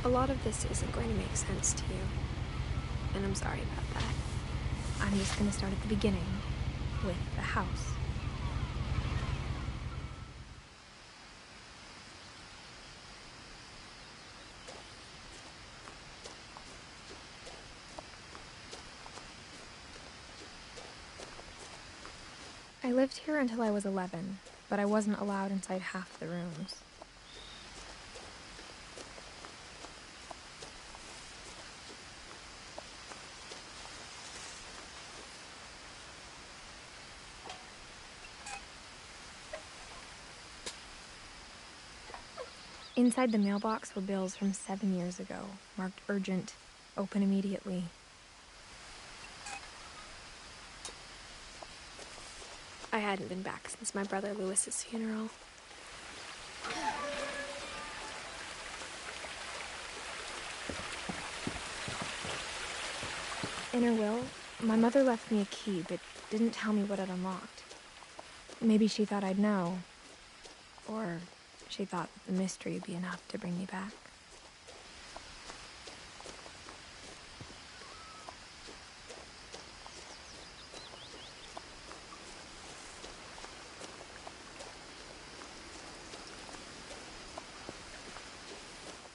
A lot of this isn't going to make sense to you, and I'm sorry about that. I'm just going to start at the beginning, with the house. I lived here until I was 11, but I wasn't allowed inside half the rooms. Inside the mailbox were bills from 7 years ago, marked urgent, open immediately. I hadn't been back since my brother Lewis's funeral. In her will, my mother left me a key, but didn't tell me what it unlocked. Maybe she thought I'd know, or she thought the mystery would be enough to bring me back.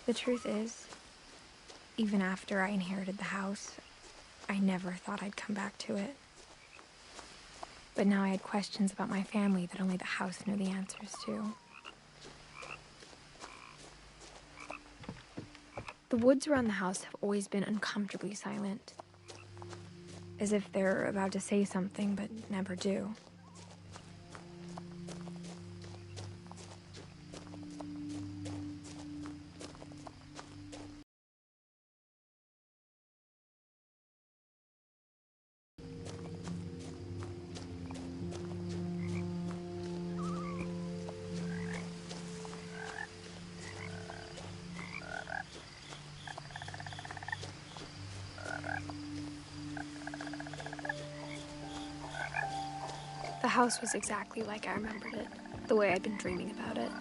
The truth is, even after I inherited the house, I never thought I'd come back to it. But now I had questions about my family that only the house knew the answers to. The woods around the house have always been uncomfortably silent, as if they're about to say something but never do. The house was exactly like I remembered it, the way I'd been dreaming about it.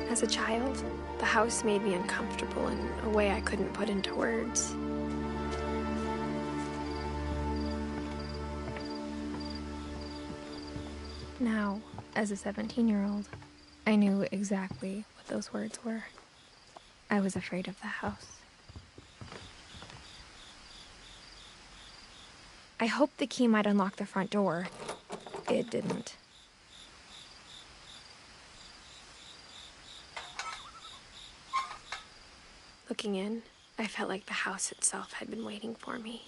As a child, the house made me uncomfortable in a way I couldn't put into words. Now, as a 17-year-old, I knew exactly what those words were. I was afraid of the house. I hoped the key might unlock the front door. It didn't. Looking in, I felt like the house itself had been waiting for me.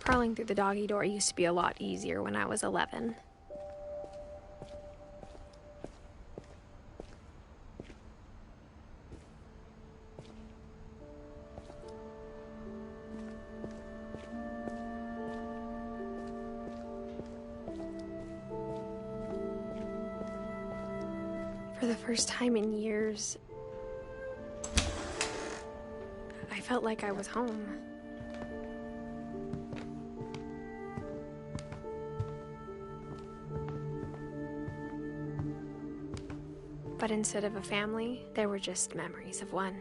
Crawling through the doggy door used to be a lot easier when I was 11. For the first time in years, I felt like I was home. But instead of a family, there were just memories of one.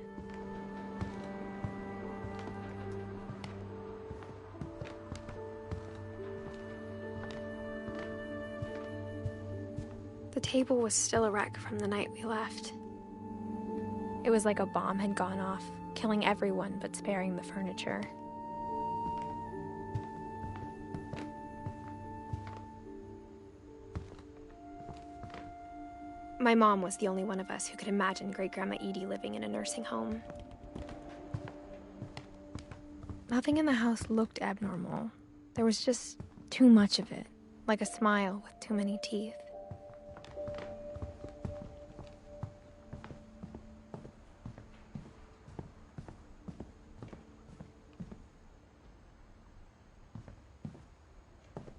The table was still a wreck from the night we left. It was like a bomb had gone off, killing everyone but sparing the furniture. My mom was the only one of us who could imagine Great-Grandma Edie living in a nursing home. Nothing in the house looked abnormal. There was just Too much of it, like a smile with too many teeth.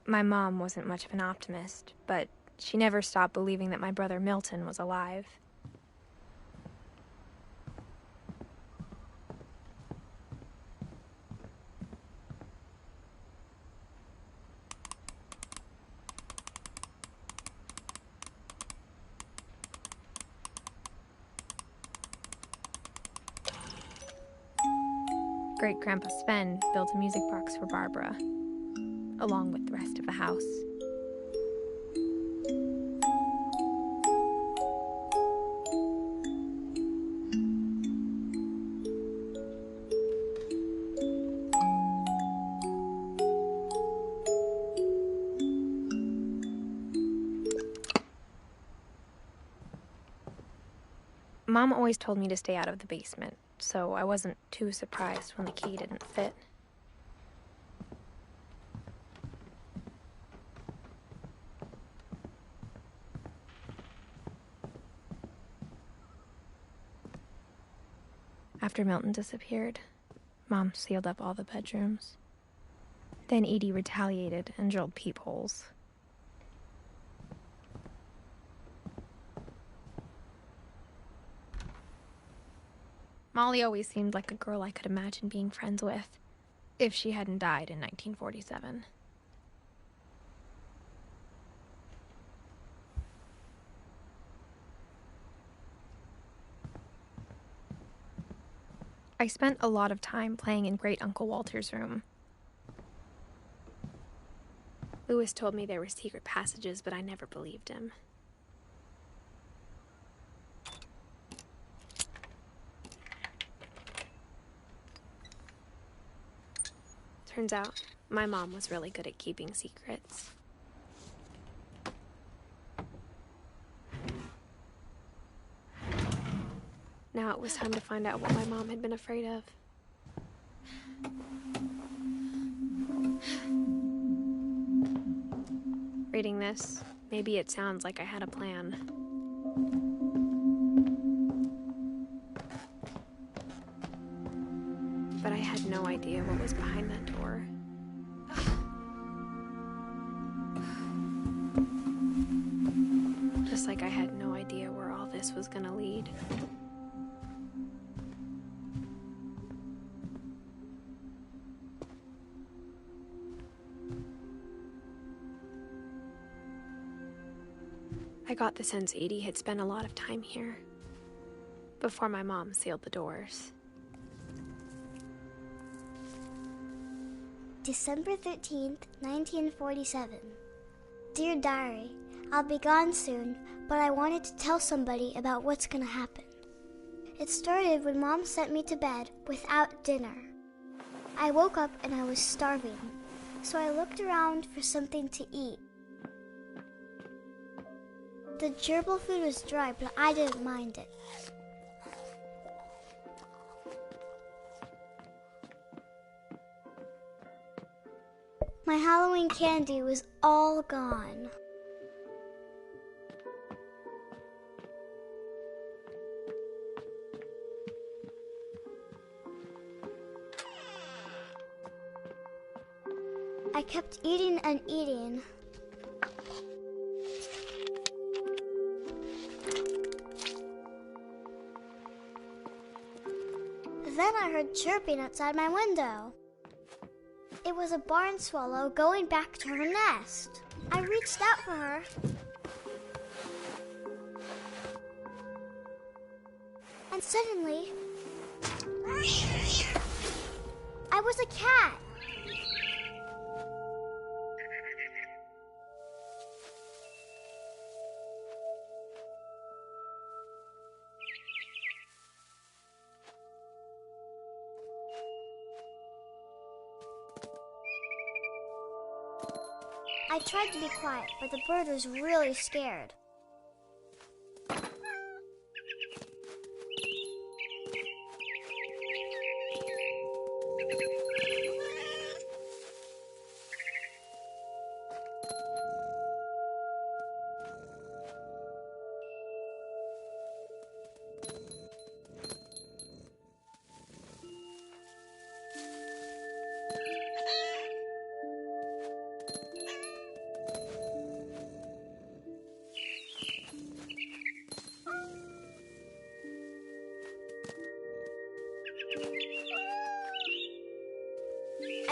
My mom wasn't much of an optimist, but she never stopped believing that my brother Milton was alive. Great-Grandpa Sven built a music box for Barbara, along with the rest of the house. Mom always told me to stay out of the basement, so I wasn't too surprised when the key didn't fit. After Milton disappeared, Mom sealed up all the bedrooms. Then Edie retaliated and drilled peepholes. Molly always seemed like a girl I could imagine being friends with, if she hadn't died in 1947. I spent a lot of time playing in Great Uncle Walter's room. Lewis told me there were secret passages, but I never believed him. Turns out, my mom was really good at keeping secrets. Now it was time to find out what my mom had been afraid of. Reading this, maybe it sounds like I had a plan. But I had no idea what was behind that door. Just like I had no idea where all this was gonna lead. I got the sense Edie had spent a lot of time here, before my mom sealed the doors. December 13th, 1947. Dear Diary, I'll be gone soon, but I wanted to tell somebody about what's gonna happen. It started when Mom sent me to bed without dinner. I woke up and I was starving, so I looked around for something to eat. The gerbil food was dry, but I didn't mind it. My Halloween candy was all gone. I kept eating and eating. Then I heard chirping outside my window. It was a barn swallow going back to her nest. I reached out for her. And suddenly, I was a cat. I tried to be quiet, but the bird was really scared.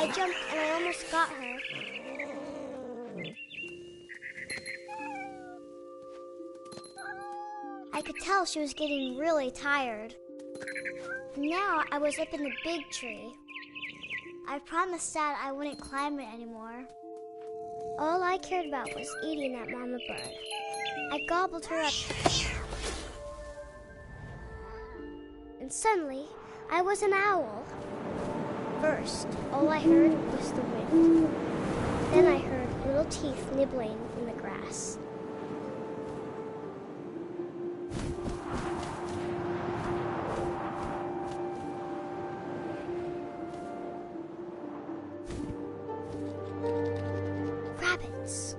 I jumped and I almost got her. I could tell she was getting really tired. Now I was up in the big tree. I promised Dad I wouldn't climb it anymore. All I cared about was eating that mama bird. I gobbled her up. And suddenly, I was an owl. First, all I heard was the wind. Then I heard little teeth nibbling in the grass. Rabbits.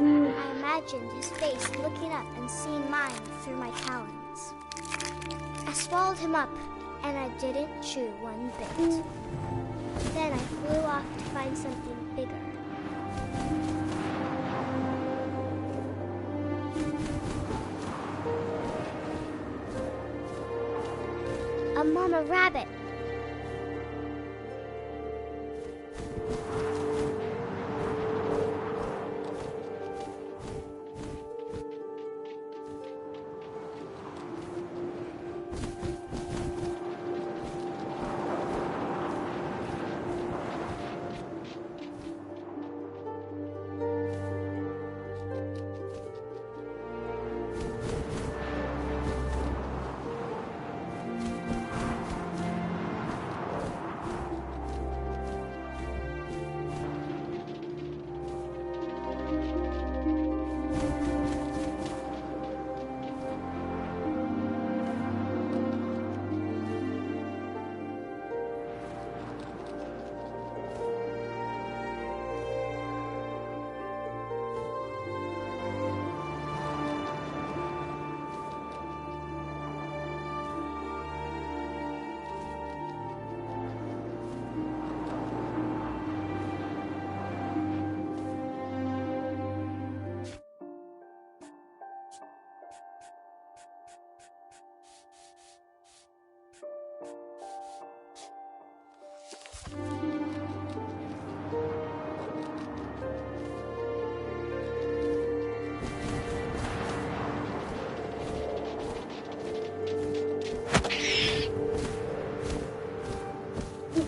I imagined his face looking up and seeing mine through my talons. I swallowed him up, and I didn't chew one bit. Then I flew off to find something bigger. A mama rabbit.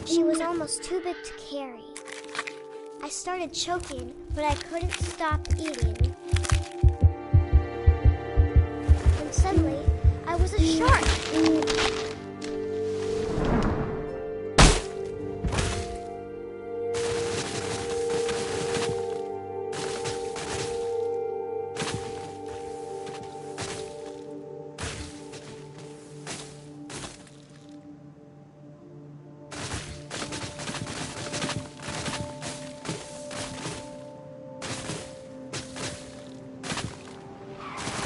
She was almost too big to carry. I started choking, but I couldn't stop eating. And suddenly, I was a shark.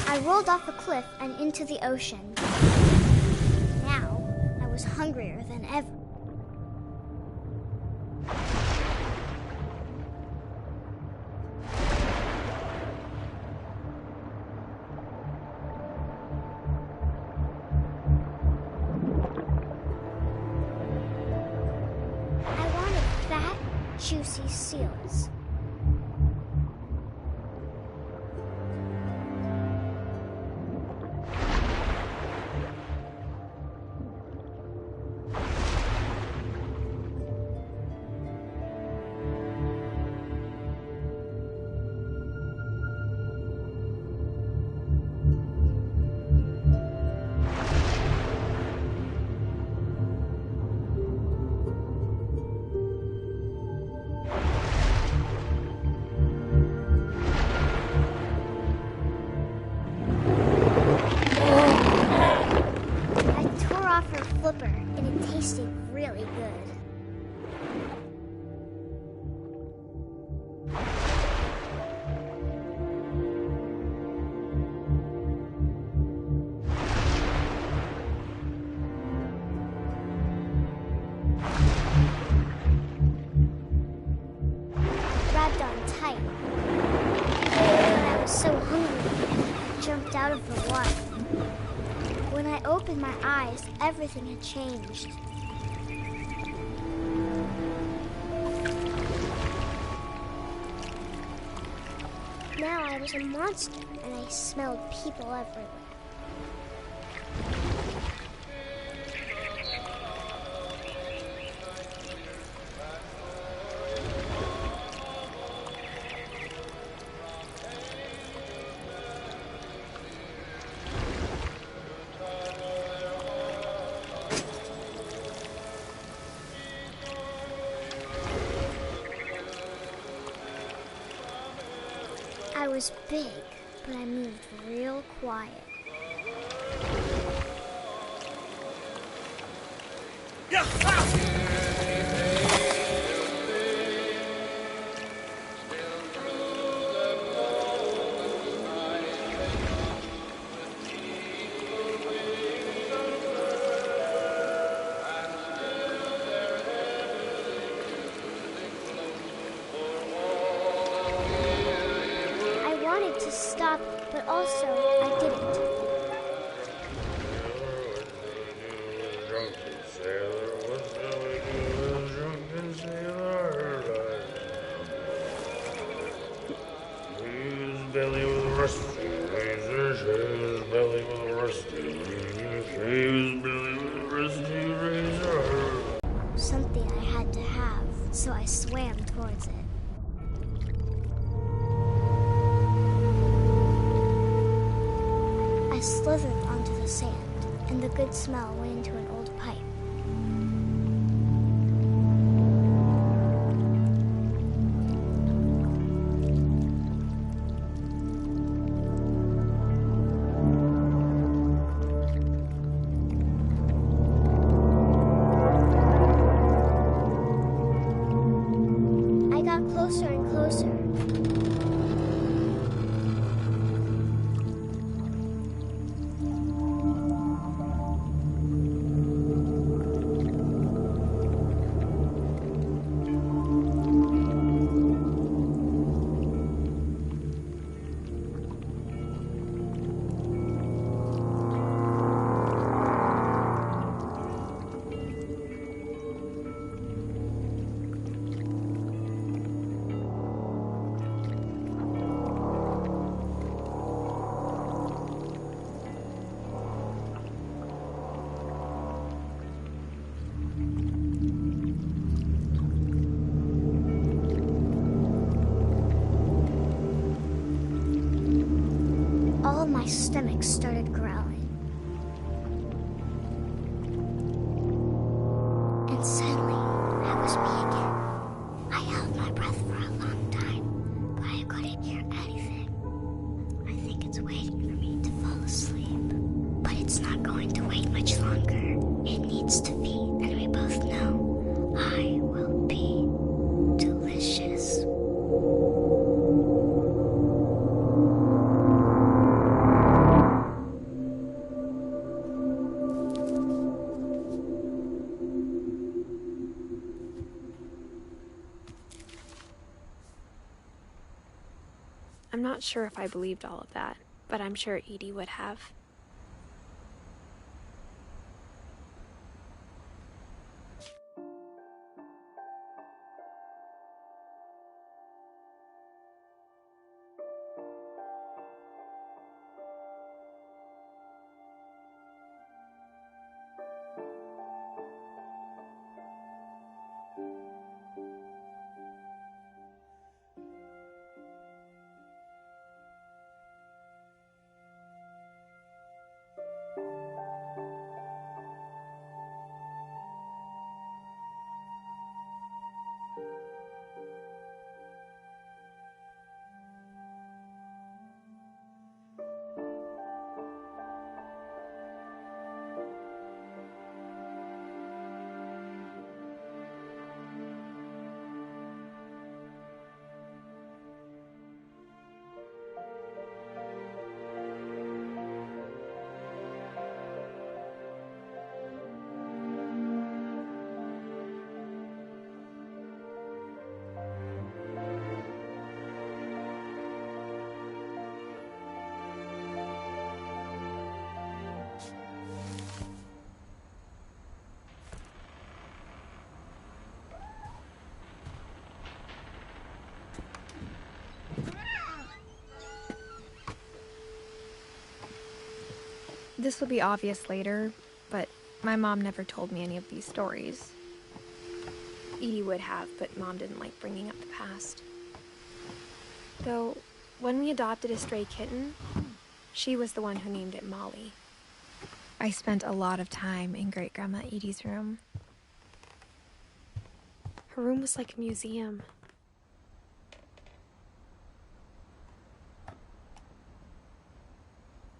I rolled off a cliff and into the ocean. Now, I was hungrier than ever. I wanted fat, juicy seals. for what? When I opened my eyes, everything had changed. Now I was a monster, and I smelled people everywhere. I was big, but I moved real quiet. I wanted to stop, but also I didn't. Belly with a rusty razor, shaves belly with a rusty razor, shaves belly with a rusty razor. Something I had to have, so I swam towards it. I slithered onto the sand, and the good smell went into an old pipe. I got closer and closer. All of my stomach started growling. And suddenly, I was me again. I held my breath for a long time, but I couldn't hear anything. I think it's waiting for me to fall asleep. But it's not going to wait much longer. It needs to be, and we both know I will be delicious. I'm not sure if I believed all of that, but I'm sure Edie would have. This will be obvious later, but my mom never told me any of these stories. Edie would have, but Mom didn't like bringing up the past. Though, when we adopted a stray kitten, she was the one who named it Molly. I spent a lot of time in Great-Grandma Edie's room. Her room was like a museum.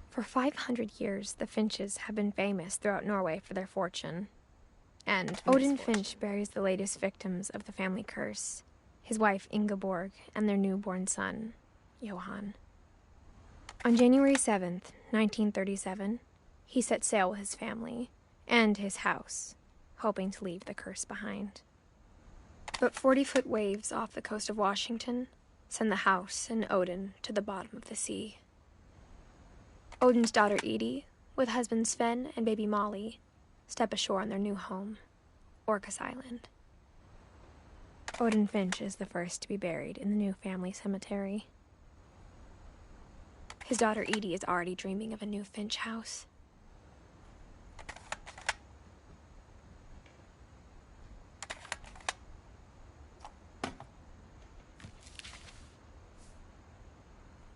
For 500 years, the Finches have been famous throughout Norway for their fortune. And Odin Finch buries the latest victims of the family curse, his wife Ingeborg and their newborn son, Johan. On January 7th, 1937, he set sail with his family and his house, hoping to leave the curse behind. But 40-foot waves off the coast of Washington send the house and Odin to the bottom of the sea. Odin's daughter Edie, with husband Sven and baby Molly, step ashore on their new home, Orcas Island. Odin Finch is the first to be buried in the new family cemetery. His daughter Edie is already dreaming of a new Finch house.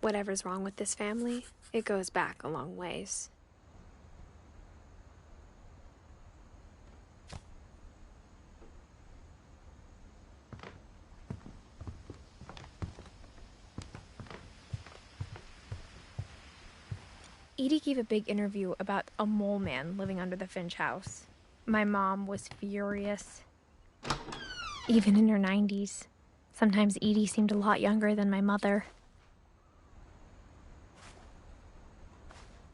Whatever's wrong with this family, it goes back a long ways. Edie gave a big interview about a mole man living under the Finch house. My mom was furious. Even in her 90s. Sometimes Edie seemed a lot younger than my mother.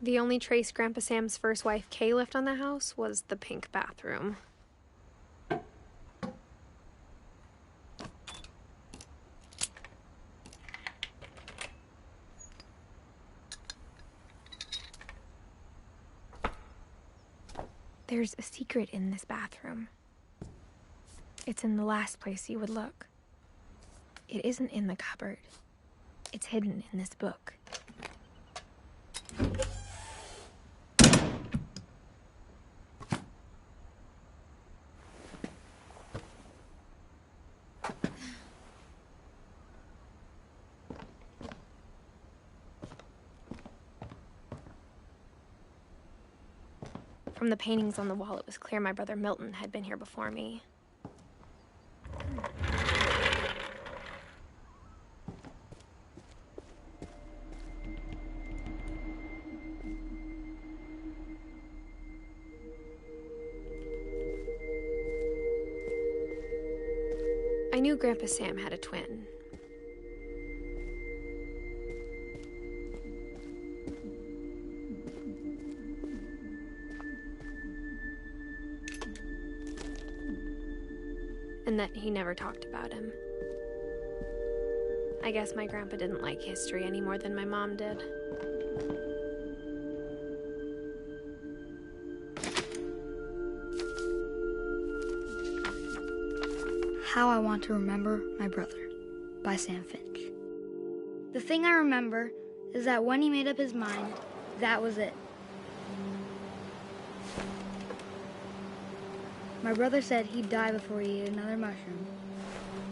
The only trace Grandpa Sam's first wife, Kay, left on the house was the pink bathroom. There's a secret in this bathroom. It's in the last place you would look. It isn't in the cupboard. It's hidden in this book. From the paintings on the wall, it was clear my brother Milton had been here before me. I knew Grandpa Sam had a twin. And that he never talked about him. I guess my grandpa didn't like history any more than my mom did. How I Want to Remember My Brother by Sam Finch. The thing I remember is that when he made up his mind, that was it. My brother said he'd die before he ate another mushroom,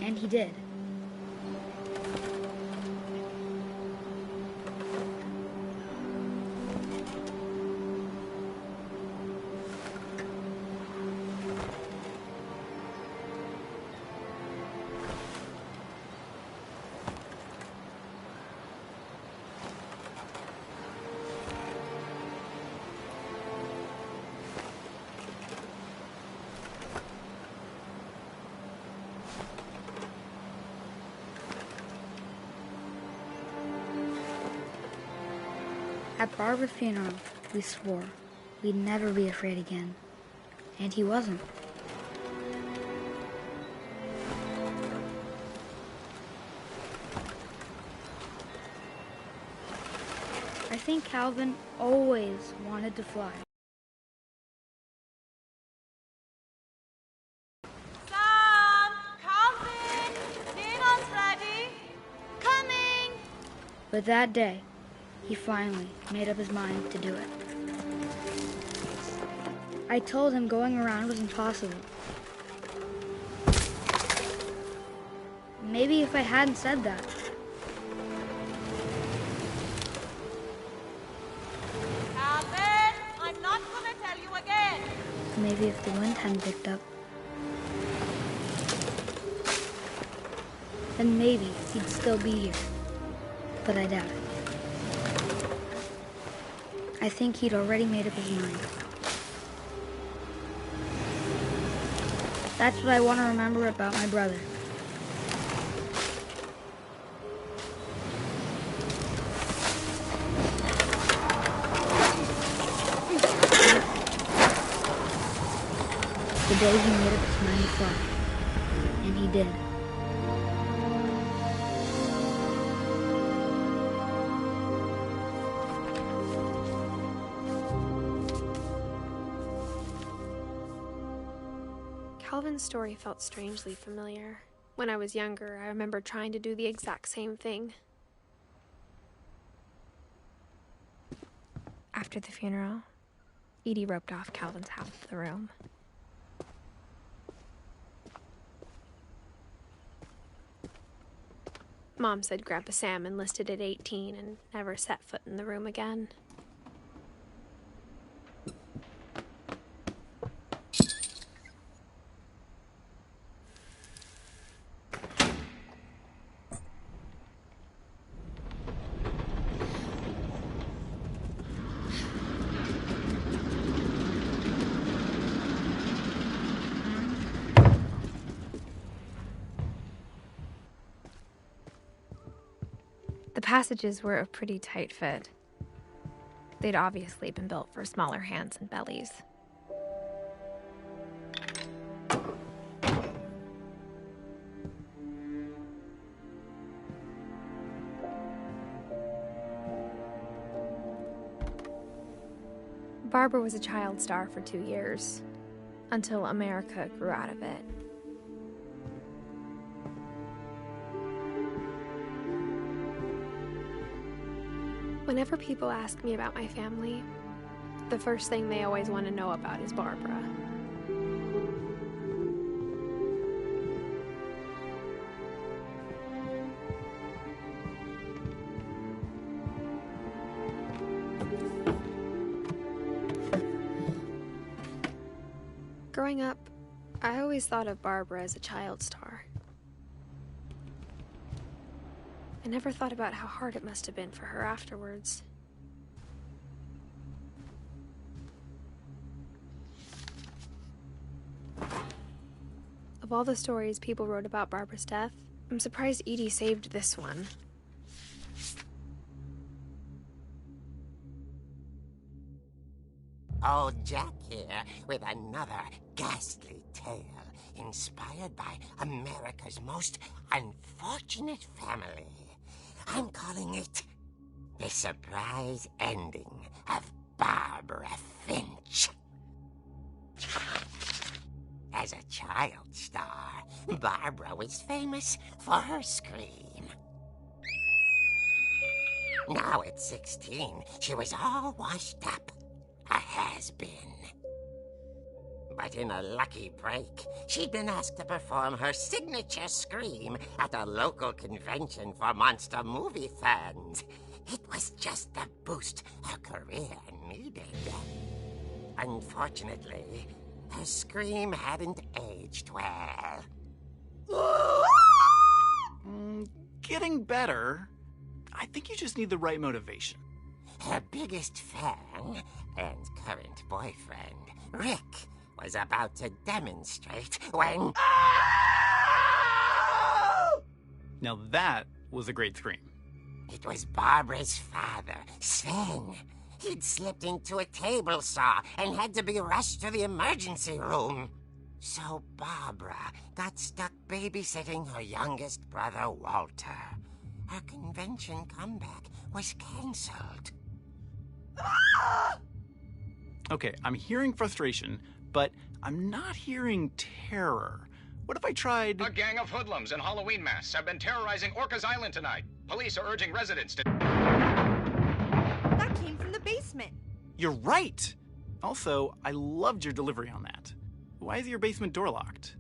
and he did. At Barbara's funeral, we swore we'd never be afraid again. And he wasn't. I think Calvin always wanted to fly. Sam! Calvin! Dinner's ready! Coming! But that day, he finally made up his mind to do it. I told him going around was impossible. Maybe if I hadn't said that. Calvin, I'm not gonna tell you again. Maybe if the wind hadn't picked up. Then maybe he'd still be here. But I doubt it. I think he'd already made up his mind. That's what I want to remember about my brother. The day he made up his mind to fly. And he did. Calvin's story felt strangely familiar. When I was younger, I remember trying to do the exact same thing. After the funeral, Edie roped off Calvin's half of the room. Mom said Grandpa Sam enlisted at 18 and never set foot in the room again. The passages were a pretty tight fit. They'd obviously been built for smaller hands and bellies. Barbara was a child star for 2 years, until America grew out of it. Whenever people ask me about my family, the first thing they always want to know about is Barbara. Growing up, I always thought of Barbara as a child star. I never thought about how hard it must have been for her afterwards. Of all the stories people wrote about Barbara's death, I'm surprised Edie saved this one. Old Jack here with another ghastly tale inspired by America's most unfortunate family. I'm calling it The Surprise Ending of Barbara Finch. As a child star, Barbara was famous for her scream. Now at 16, she was all washed up, a has-been. But in a lucky break, she'd been asked to perform her signature scream at a local convention for monster movie fans. It was just the boost her career needed. Unfortunately, her scream hadn't aged well. Getting better. I think you just need the right motivation. Her biggest fan and current boyfriend, Rick, was about to demonstrate when... Now that was a great scream. It was Barbara's father, Sven. He'd slipped into a table saw and had to be rushed to the emergency room. So Barbara got stuck babysitting her youngest brother, Walter. Her convention comeback was cancelled. Okay, I'm hearing frustration, but I'm not hearing terror. What if I tried... A gang of hoodlums in Halloween masks have been terrorizing Orcas Island tonight. Police are urging residents to... That came from the basement. You're right! Also, I loved your delivery on that. Why is your basement door locked?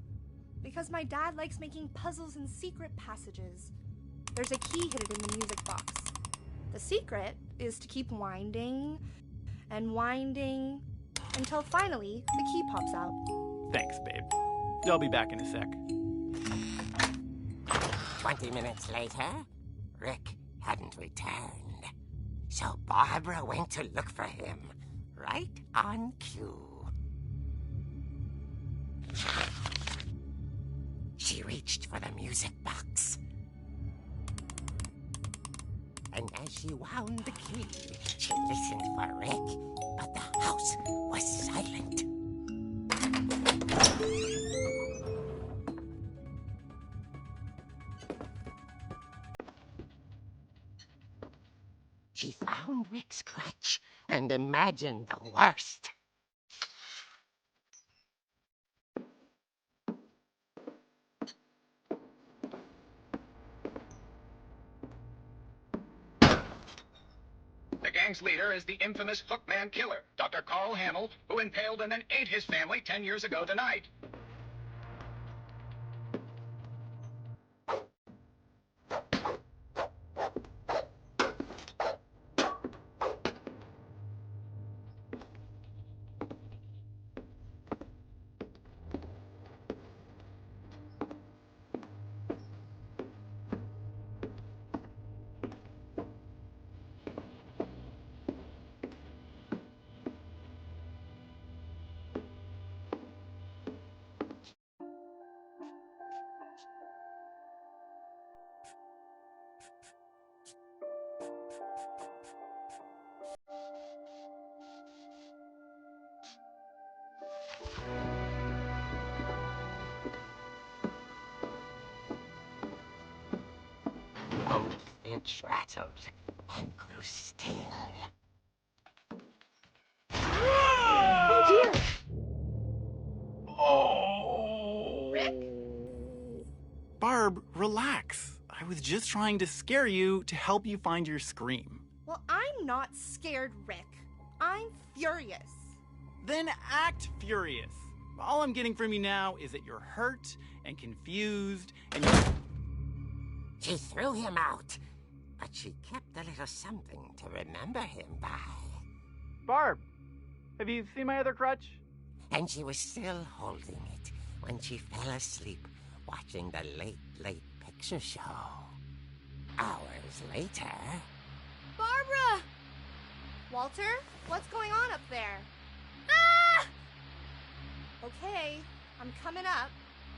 Because my dad likes making puzzles and secret passages. There's a key hidden in the music box. The secret is to keep winding and winding until finally the key pops out. Thanks, babe. I'll be back in a sec. 20 minutes later, Rick hadn't returned. So Barbara went to look for him, right on cue. She reached for the music box. And as she wound the key, she listened for Rick, but the house was silent. She found Rick's crutch and imagined the worst. The gang's leader is the infamous Hookman Killer, Dr. Carl Hamill, who impaled and then ate his family 10 years ago tonight. Old Finch rattled and grew still. Oh dear! Barb, relax. I was just trying to scare you to help you find your scream. Well, I'm not scared, Rick. I'm furious. Then act furious. All I'm getting from you now is that you're hurt and confused and you're... She threw him out, but she kept a little something to remember him by. Barb, have you seen my other crutch? And she was still holding it when she fell asleep watching the late picture show. Hours later... Barbara! Walter, what's going on up there? Ah! Okay, I'm coming up,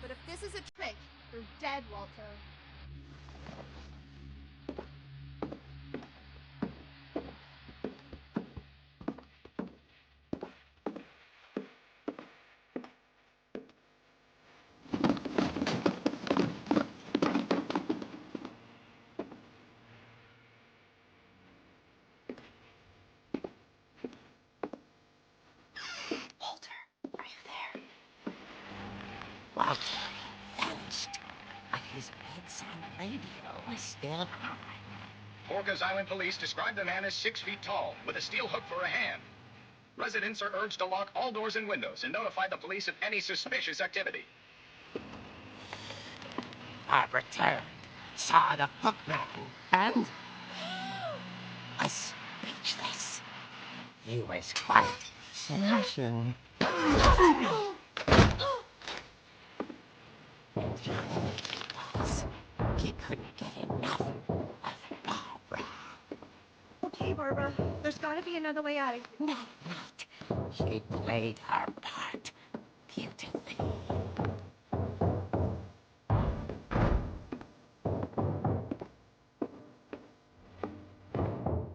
but if this is a trick, you're dead, Walter. Walter vanished, but his bedside radio was still on. Orcas Island police describe the man as 6 feet tall, with a steel hook for a hand. Residents are urged to lock all doors and windows and notify the police of any suspicious activity. Barbara turned, saw the hookman, and was speechless. He was quite smashing. He couldn't get enough of Barbara. Okay, Barbara, there's gotta be another way out of here. Not. She played her part beautifully.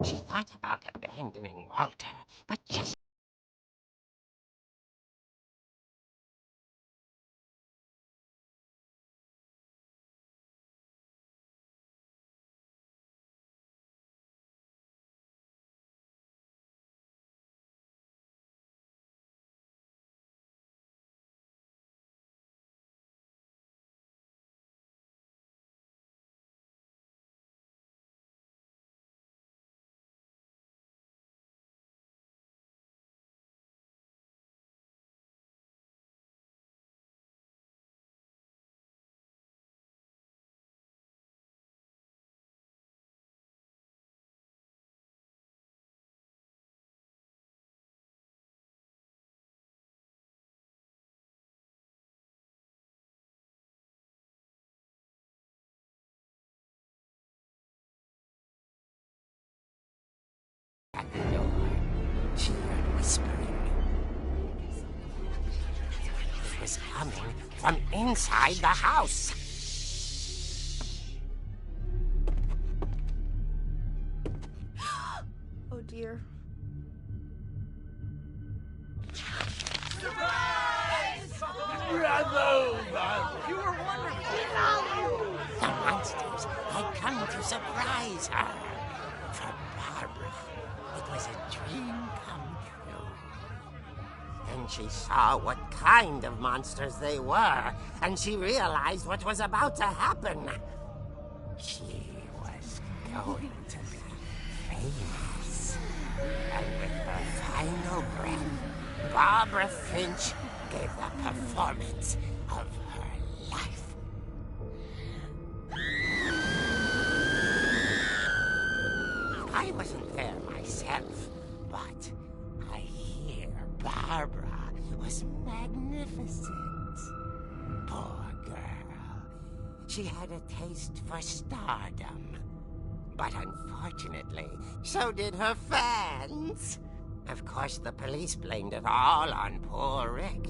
She thought about abandoning Walter, but just coming from inside the house. Oh dear. Bravo, Bob! You were wonderful! The monsters had come to surprise her. For Barbara, it was a dream come true. Then she saw what kind of monsters they were, and she realized what was about to happen. She was going to be famous. And with her final breath, Barbara Finch gave the performance of her life. I wasn't there myself, but I hear Barbara was magnificent. Poor girl. She had a taste for stardom. But unfortunately, so did her fans. Of course, the police blamed it all on poor Rick,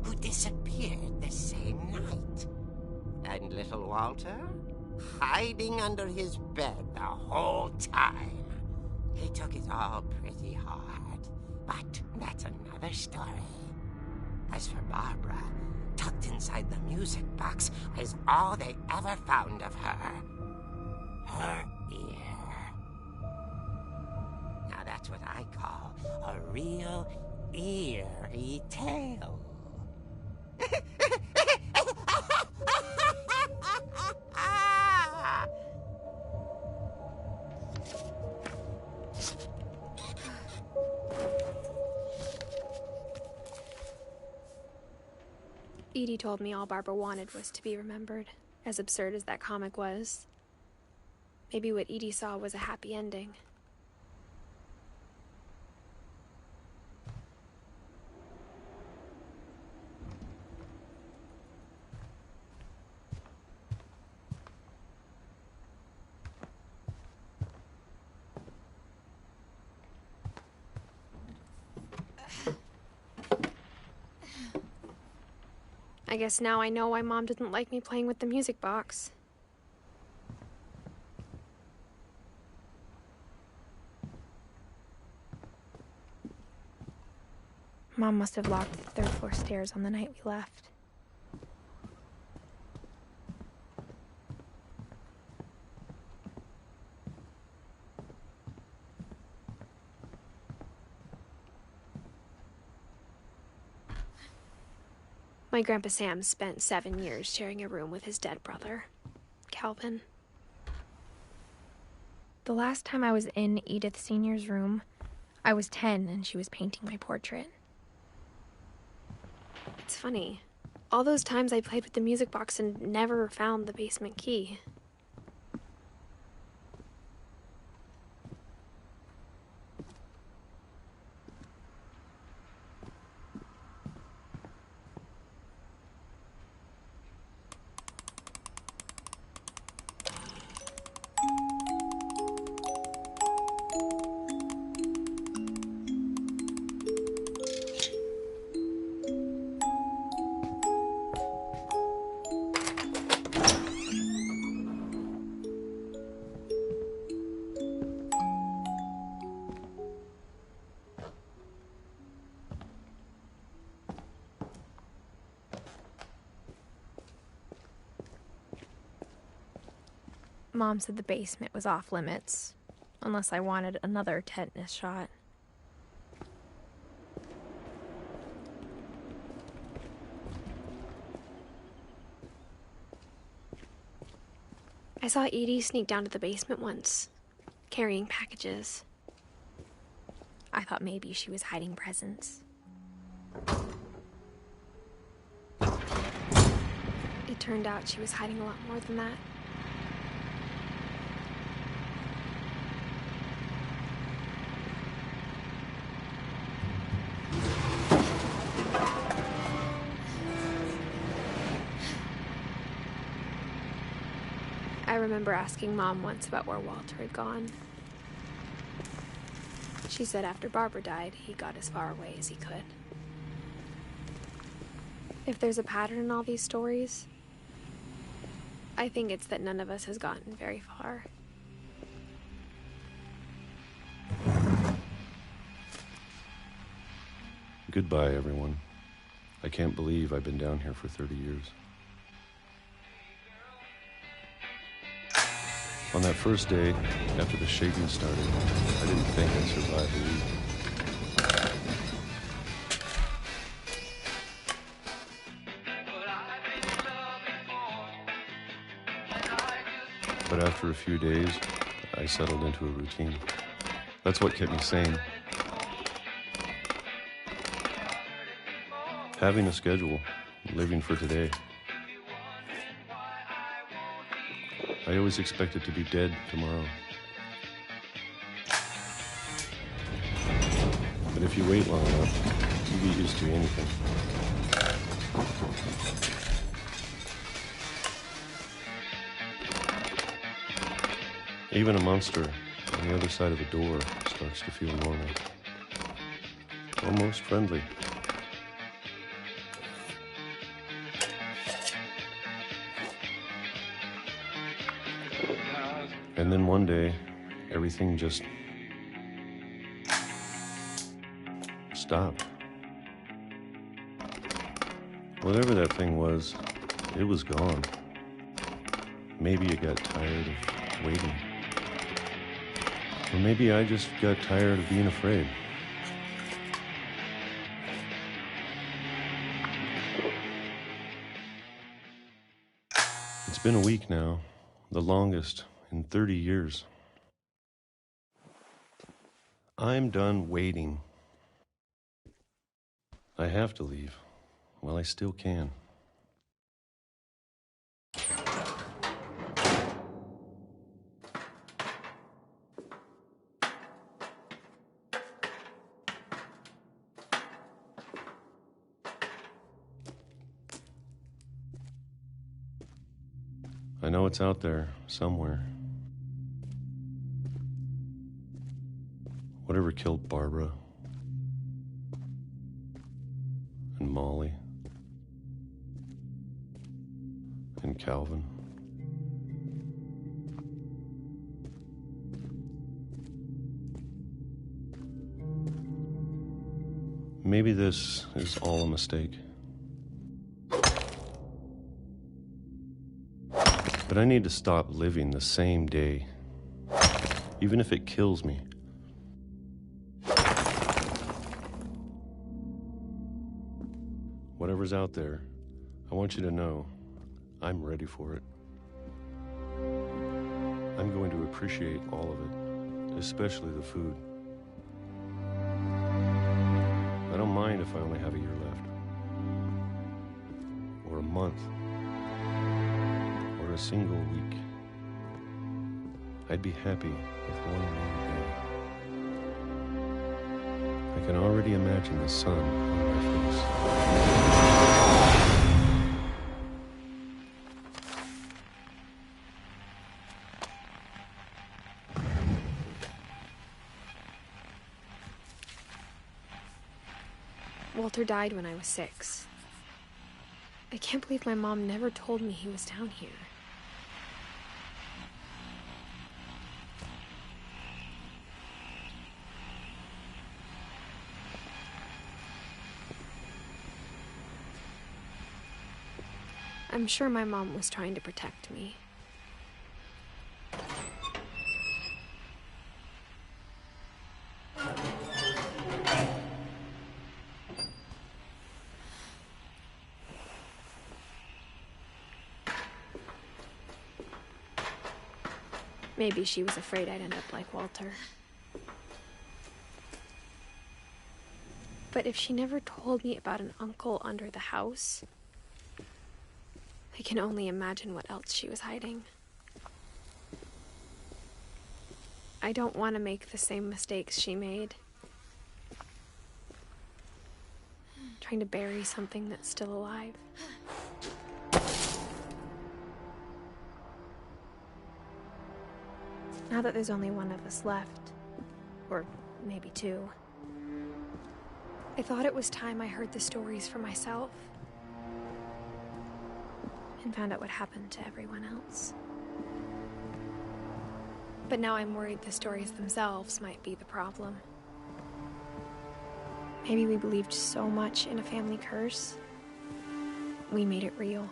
who disappeared the same night. And little Walter, hiding under his bed the whole time. He took it all pretty hard, but that's another story. As for Barbara, tucked inside the music box was all they ever found of her. Her ear. Now that's what I call a real eerie tale. Edie told me all Barbara wanted was to be remembered, as absurd as that comic was. Maybe what Edie saw was a happy ending. I guess now I know why Mom didn't like me playing with the music box. Mom must have locked the third floor stairs on the night we left. My Grandpa Sam spent 7 years sharing a room with his dead brother, Calvin. The last time I was in Edith Sr.'s room, I was 10 and she was painting my portrait. It's funny. All those times I played with the music box and never found the basement key. Mom said the basement was off limits, unless I wanted another tetanus shot. I saw Edie sneak down to the basement once, carrying packages. I thought maybe she was hiding presents. It turned out she was hiding a lot more than that. I remember asking Mom once about where Walter had gone. She said after Barbara died, he got as far away as he could. If there's a pattern in all these stories, I think it's that none of us has gotten very far. Goodbye, everyone. I can't believe I've been down here for 30 years. On that first day, after the shaking started, I didn't think I'd survive a week. But after a few days, I settled into a routine. That's what kept me sane. Having a schedule, living for today. I always expected to be dead tomorrow. But if you wait long enough, you get used to anything. Even a monster on the other side of a door starts to feel normal. Almost friendly. And then one day, everything just stopped. Whatever that thing was, it was gone. Maybe it got tired of waiting. Or maybe I just got tired of being afraid. It's been a week now, the longest in 30 years. I'm done waiting. I have to leave while I still can. I know it's out there somewhere. Whatever killed Barbara and Molly and Calvin. Maybe this is all a mistake. But I need to stop living the same day, even if it kills me. Whatever's out there, I want you to know I'm ready for it. I'm going to appreciate all of it, especially the food. I don't mind if I only have a year left, or a month, or a single week. I'd be happy with one more day. I can already imagine the sun on my face. Walter died when I was 6. I can't believe my mom never told me he was down here. I'm sure my mom was trying to protect me. Maybe she was afraid I'd end up like Walter. But if she never told me about an uncle under the house, I can only imagine what else she was hiding. I don't want to make the same mistakes she made. Trying to bury something that's still alive. Now that there's only one of us left, or maybe 2, I thought it was time I heard the stories for myself. and found out what happened to everyone else. But now I'm worried the stories themselves might be the problem. Maybe we believed so much in a family curse, we made it real.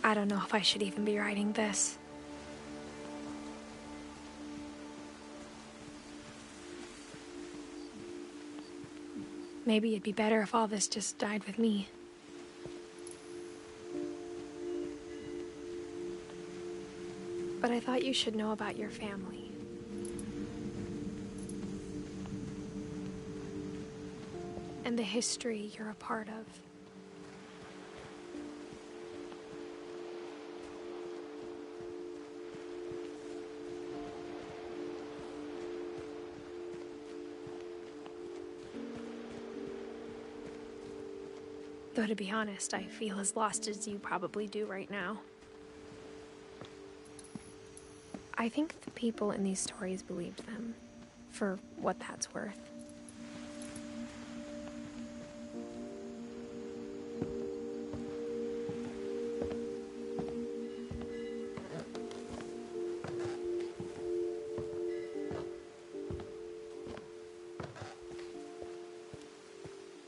I don't know if I should even be writing this. Maybe it'd be better if all this just died with me. But I thought you should know about your family. And the history you're a part of. Though to be honest, I feel as lost as you probably do right now. I think the people in these stories believed them, for what that's worth.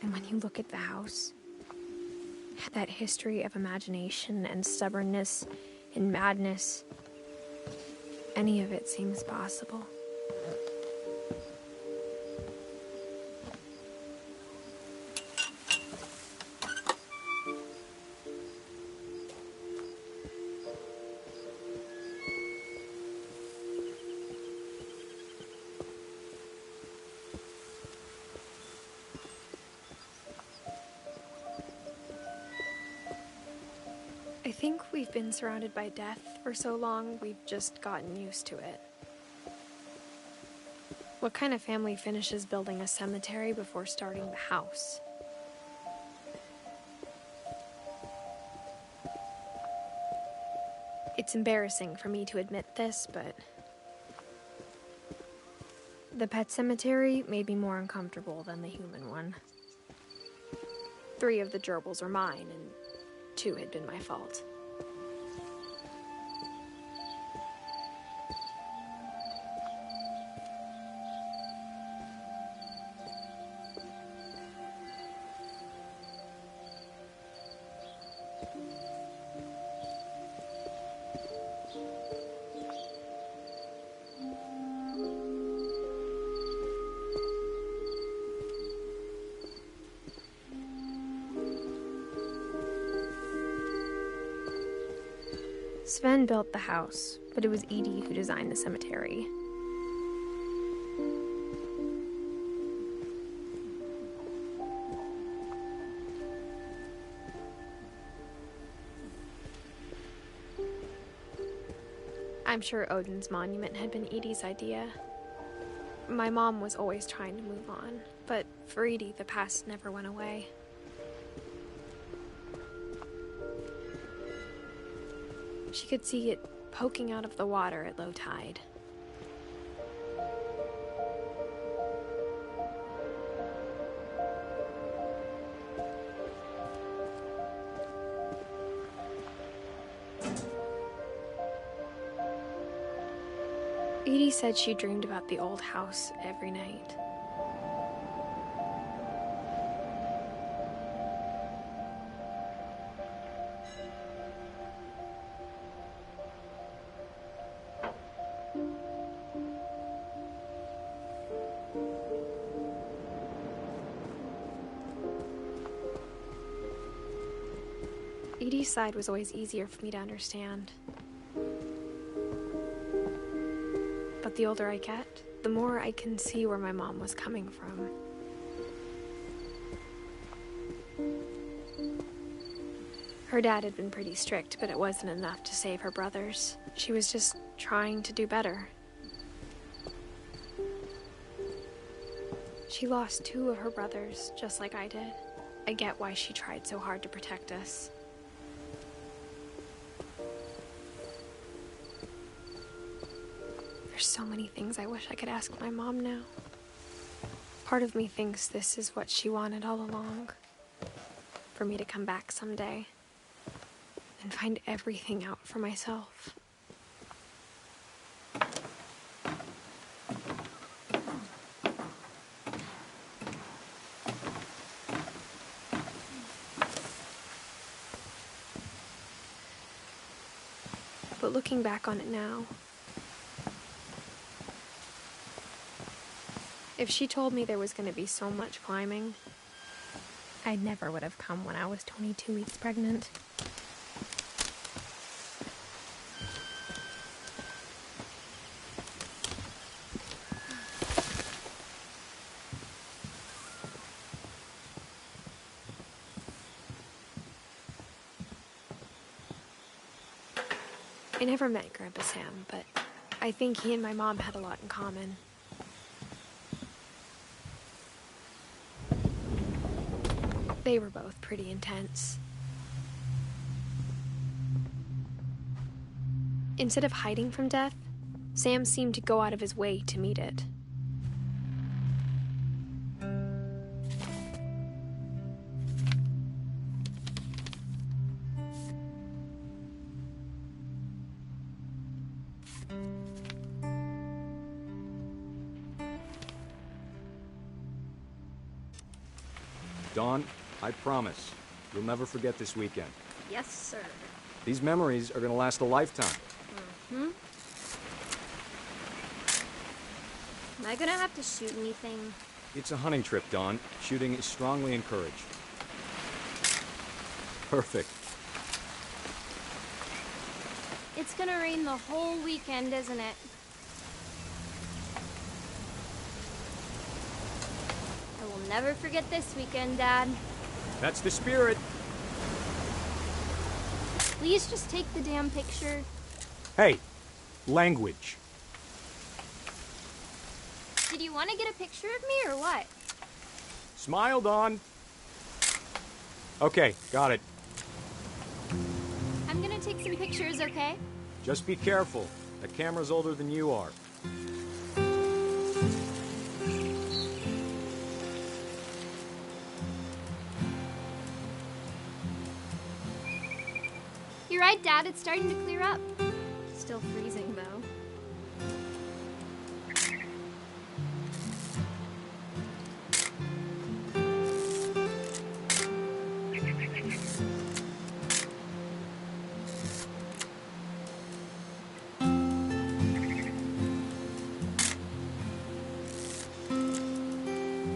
And when you look at the house, that history of imagination and stubbornness and madness, any of it seems possible. I think we've been surrounded by death for so long, we've just gotten used to it. What kind of family finishes building a cemetery before starting the house? It's embarrassing for me to admit this, but the pet cemetery made me more uncomfortable than the human one. 3 of the gerbils were mine, and 2 had been my fault. Sven built the house, but it was Edie who designed the cemetery. I'm sure Odin's monument had been Edie's idea. My mom was always trying to move on, but for Edie, the past never went away. She could see it poking out of the water at low tide. Edie said she dreamed about the old house every night. Edie's side was always easier for me to understand. But the older I get, the more I can see where my mom was coming from. Her dad had been pretty strict, but it wasn't enough to save her brothers. She was just trying to do better. She lost 2 of her brothers, just like I did. I get why she tried so hard to protect us. There's so many things I wish I could ask my mom now. Part of me thinks this is what she wanted all along. For me to come back someday and find everything out for myself. But looking back on it now, if she told me there was going to be so much climbing, I never would have come when I was 22 weeks pregnant. I never met Grandpa Sam, but I think he and my mom had a lot in common. They were both pretty intense. Instead of hiding from death, Sam seemed to go out of his way to meet it. Dawn, I promise, you'll never forget this weekend. Yes, sir. These memories are gonna last a lifetime. Mm-hmm. Am I gonna have to shoot anything? It's a hunting trip, Dawn. Shooting is strongly encouraged. Perfect. It's gonna rain the whole weekend, isn't it? I will never forget this weekend, Dad. That's the spirit. Please just take the damn picture. Hey, language. Did you want to get a picture of me or what? Smile, Dawn. Okay, got it. I'm gonna take some pictures, okay? Just be careful. That camera's older than you are. You're right, Dad. It's starting to clear up. Still freezing, though.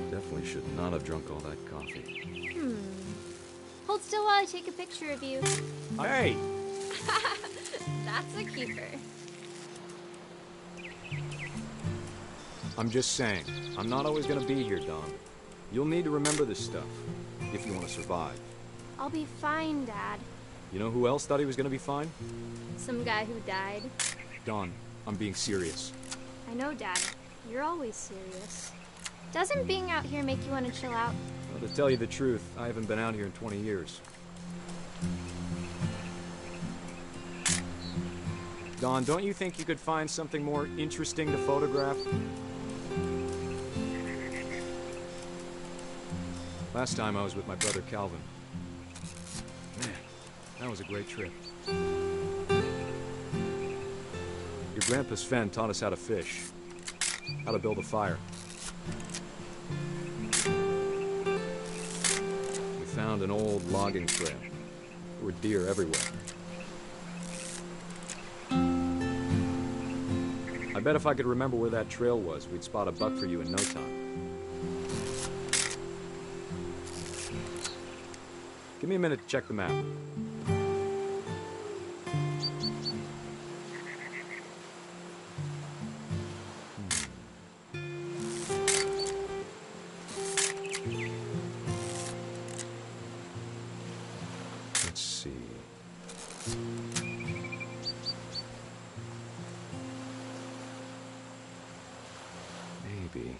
Definitely should not have drunk all that coffee. Hold still while I take a picture of you. Hey! That's a keeper. I'm just saying, I'm not always gonna be here, Dawn. You'll need to remember this stuff, if you want to survive. I'll be fine, Dad. You know who else thought he was gonna be fine? Some guy who died. Dawn, I'm being serious. I know, Dad. You're always serious. Doesn't being out here make you want to chill out? Well, to tell you the truth, I haven't been out here in 20 years. Dawn, don't you think you could find something more interesting to photograph? Last time I was with my brother Calvin. Man, that was a great trip. Your grandpa Sven taught us how to fish, how to build a fire. We found an old logging trail. There were deer everywhere. I bet if I could remember where that trail was, we'd spot a buck for you in no time. Give me a minute to check the map. Let's see. Maybe.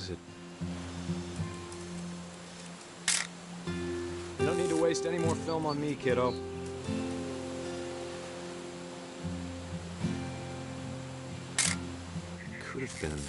is it? You don't need to waste any more film on me, kiddo. Could have been.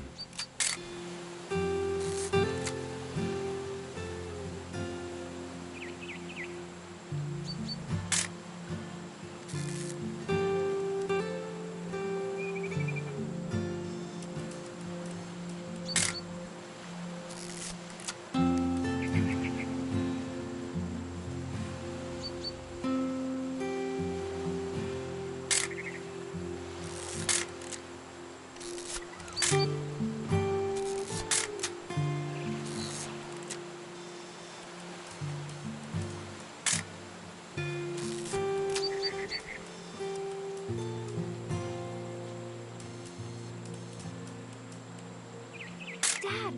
Dad!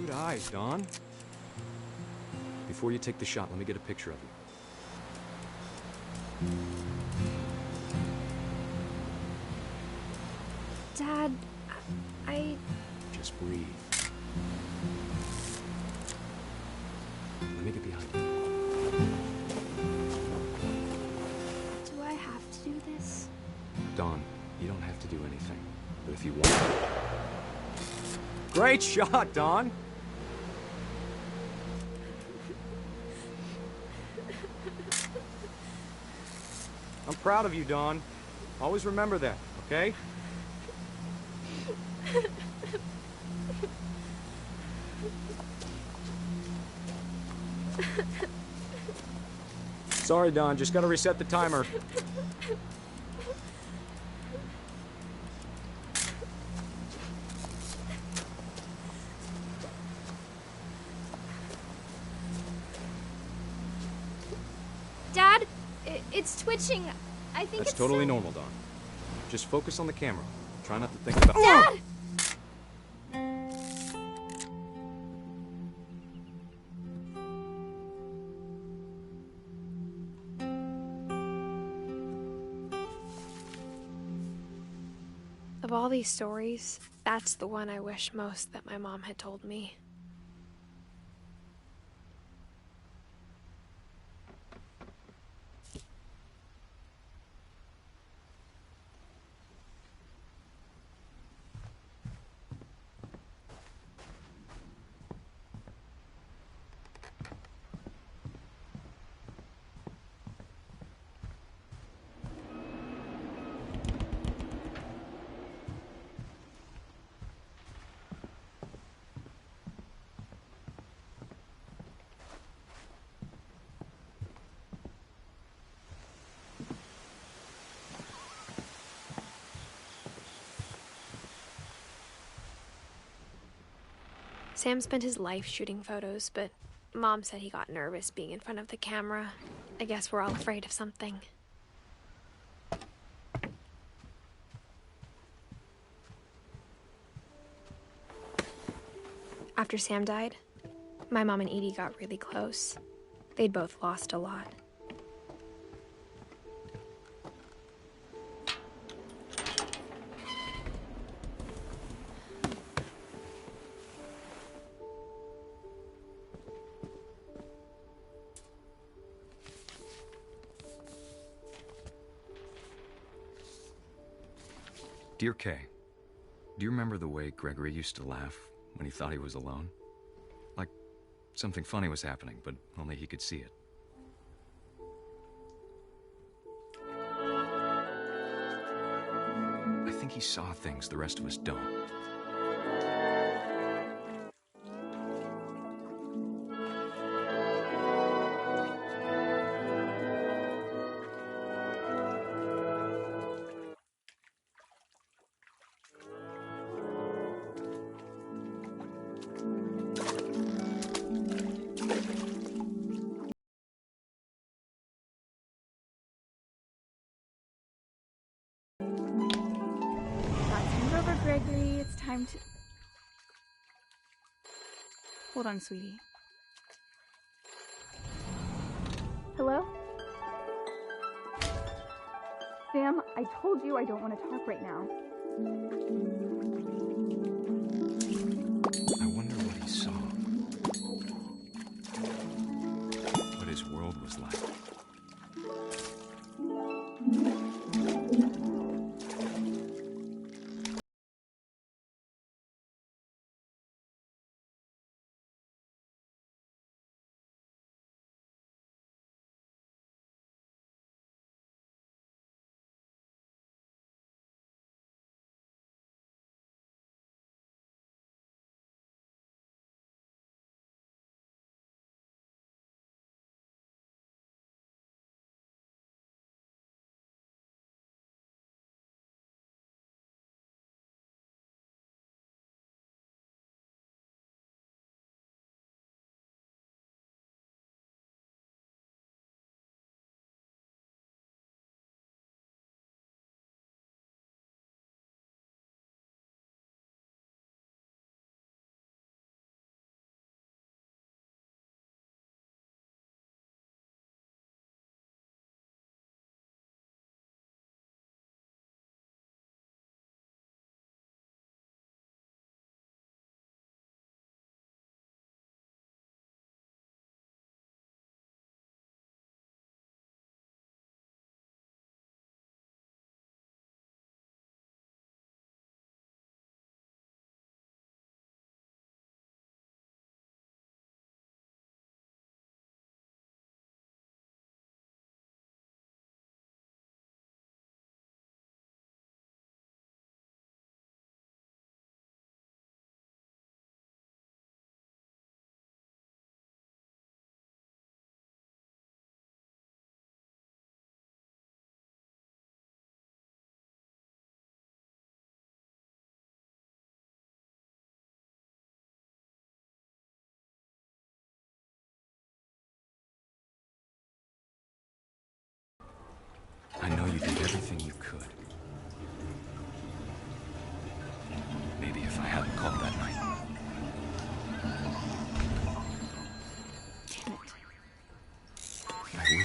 Good eyes, Dawn. Before you take the shot, let me get a picture of you. Dad, I... Just breathe. Let me get behind you. Do I have to do this? Dawn, you don't have to do anything. But if you want... Great shot, Dawn! I'm proud of you, Dawn. Always remember that, okay? Sorry, Dawn. Just gotta reset the timer. Dad, it's twitching. I think That's it's totally so... normal, Dawn. Just focus on the camera. Try not to think about... Dad! Of all these stories, that's the one I wish most that my mom had told me. Sam spent his life shooting photos, but Mom said he got nervous being in front of the camera. I guess we're all afraid of something. After Sam died, my mom and Edie got really close. They'd both lost a lot. Dear Kay, do you remember the way Gregory used to laugh when he thought he was alone? Like something funny was happening, but only he could see it. I think he saw things the rest of us don't. Gregory, it's time to... Hold on, sweetie. Hello? Sam, I told you I don't want to talk right now. I wonder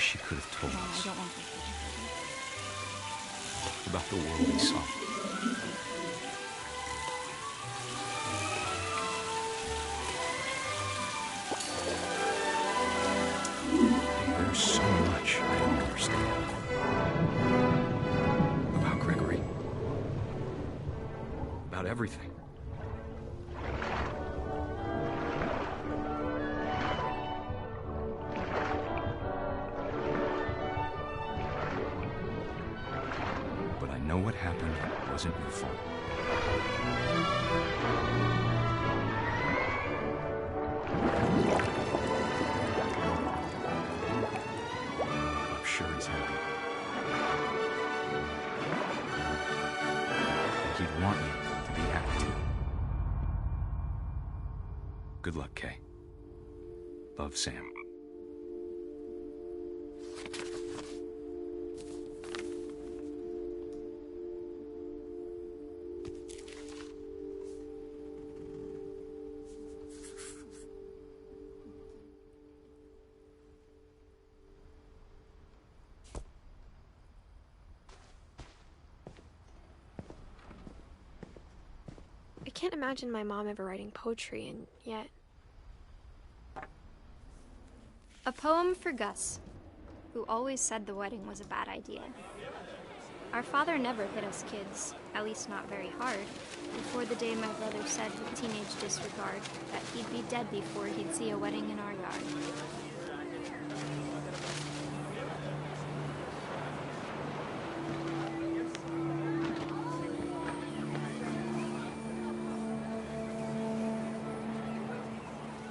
she could have told No, us I don't want that. about the world we saw. There's so much I don't understand about Gregory, about everything. But I know what happened wasn't your fault. I'm sure he's happy. And he'd want you to be happy too. Good luck, Kay. Love, Sam. I can't imagine my mom ever writing poetry, and yet... A poem for Gus, who always said the wedding was a bad idea. Our father never hit us kids, at least not very hard, before the day my brother said with teenage disregard that he'd be dead before he'd see a wedding in our yard.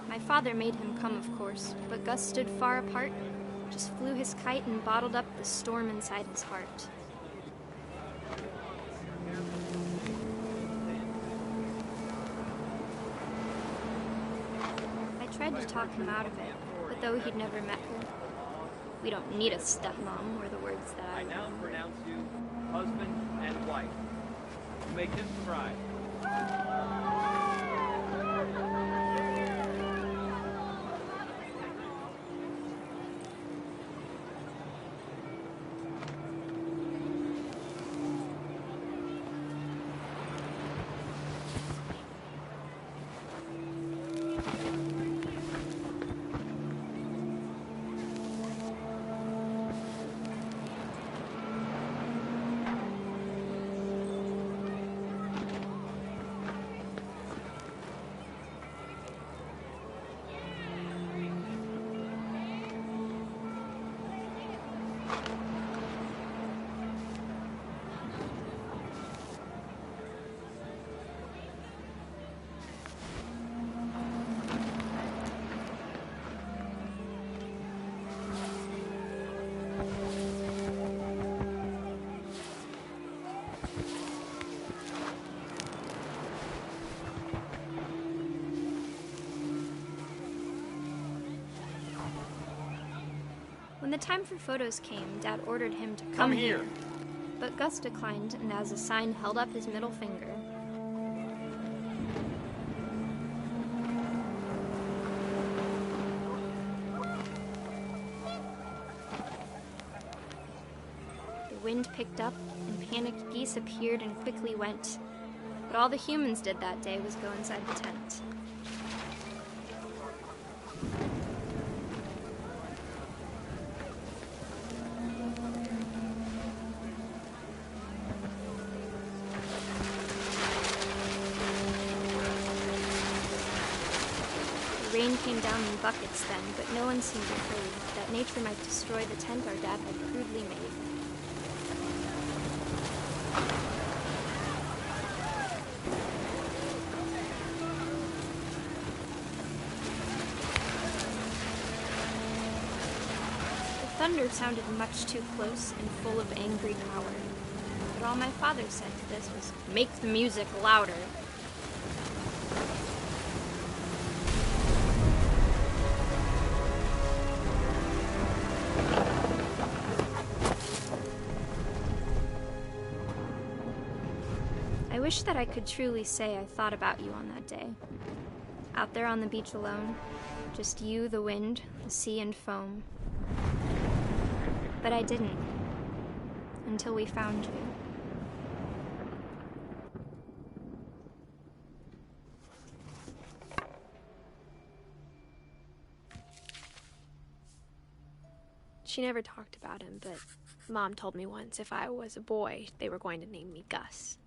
My father made him come, of course, but Gus stood far apart, just flew his kite and bottled up the storm inside his heart. I tried to talk him out of it, but though he'd never met her, "We don't need a stepmom," were the words that I now remembered. pronounce you husband and wife. You may kiss the bride. When the time for photos came, Dad ordered him to Come here. But Gus declined and as a sign held up his middle finger. The wind picked up and panicked geese appeared and quickly went. But all the humans did that day was go inside the tent. The rain came down in buckets then, but no one seemed afraid that nature might destroy the tent our dad had crudely made. The thunder sounded much too close and full of angry power. But all my father said to this was, "Make the music louder." I wish that I could truly say I thought about you on that day. Out there on the beach alone, just you, the wind, the sea, and foam. But I didn't. Until we found you. She never talked about him, but Mom told me once if I was a boy, they were going to name me Gus.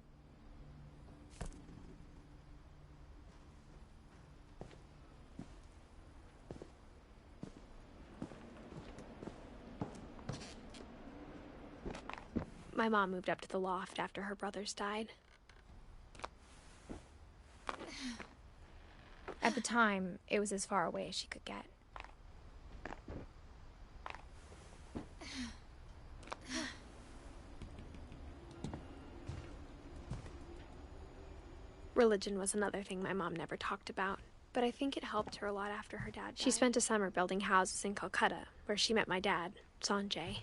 My mom moved up to the loft after her brothers died. At the time, it was as far away as she could get. Religion was another thing my mom never talked about, but I think it helped her a lot after her dad died. She spent a summer building houses in Calcutta, where she met my dad, Sanjay.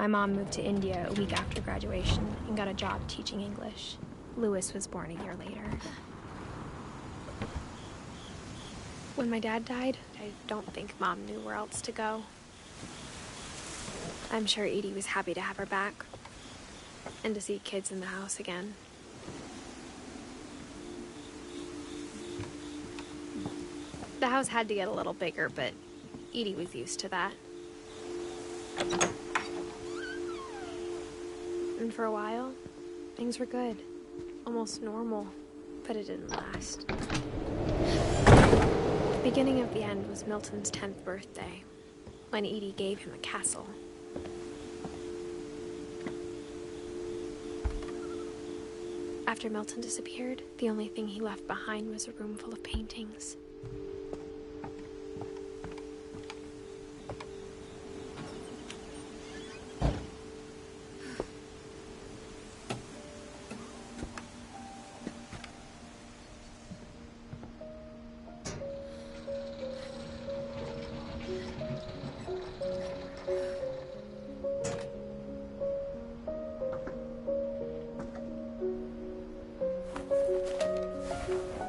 My mom moved to India a week after graduation and got a job teaching English. Louis was born a year later. When my dad died, I don't think Mom knew where else to go. I'm sure Edie was happy to have her back and to see kids in the house again. The house had to get a little bigger, but Edie was used to that. And for a while, things were good. Almost normal, but it didn't last. The beginning of the end was Milton's 10th birthday, when Edie gave him a castle. After Milton disappeared, the only thing he left behind was a room full of paintings.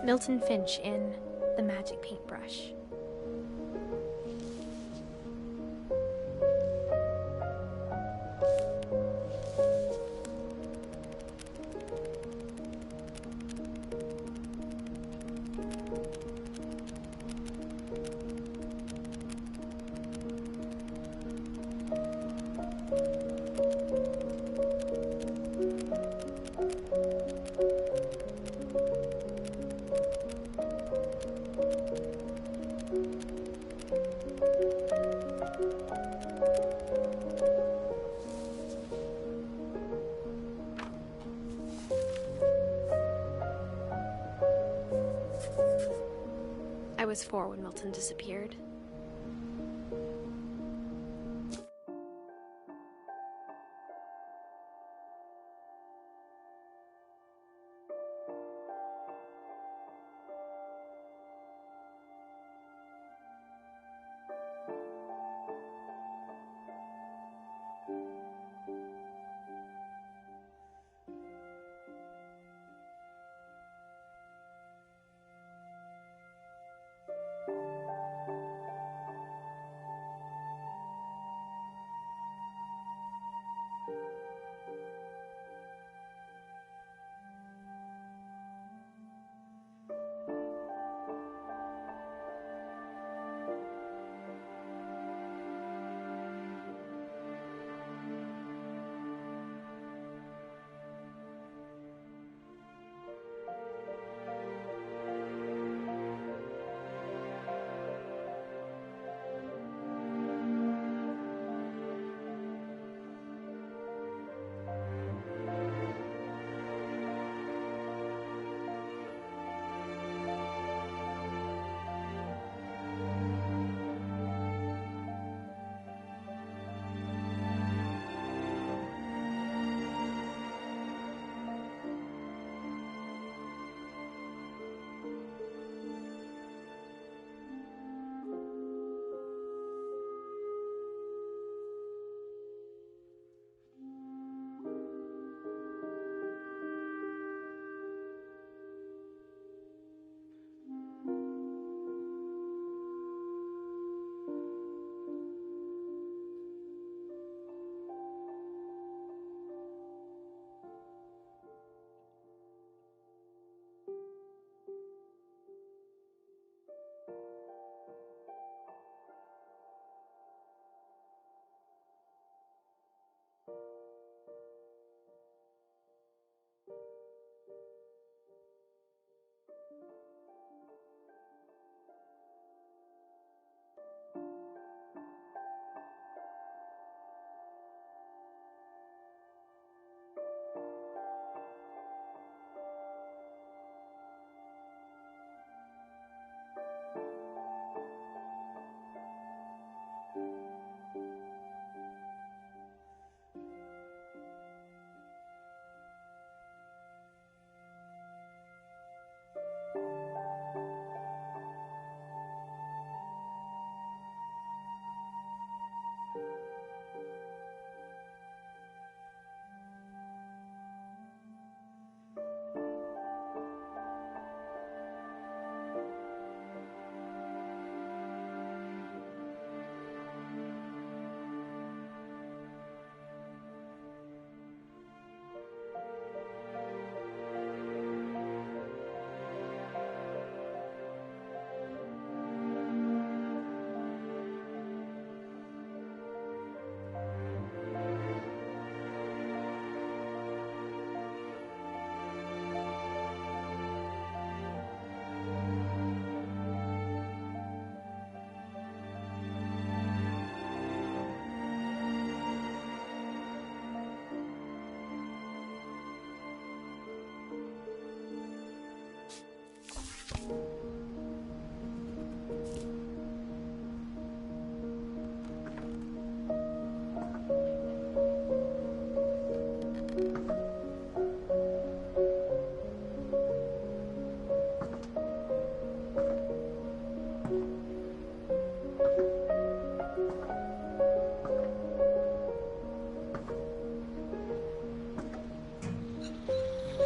Milton Finch in The Magic Paintbrush. I was 4 when Milton disappeared.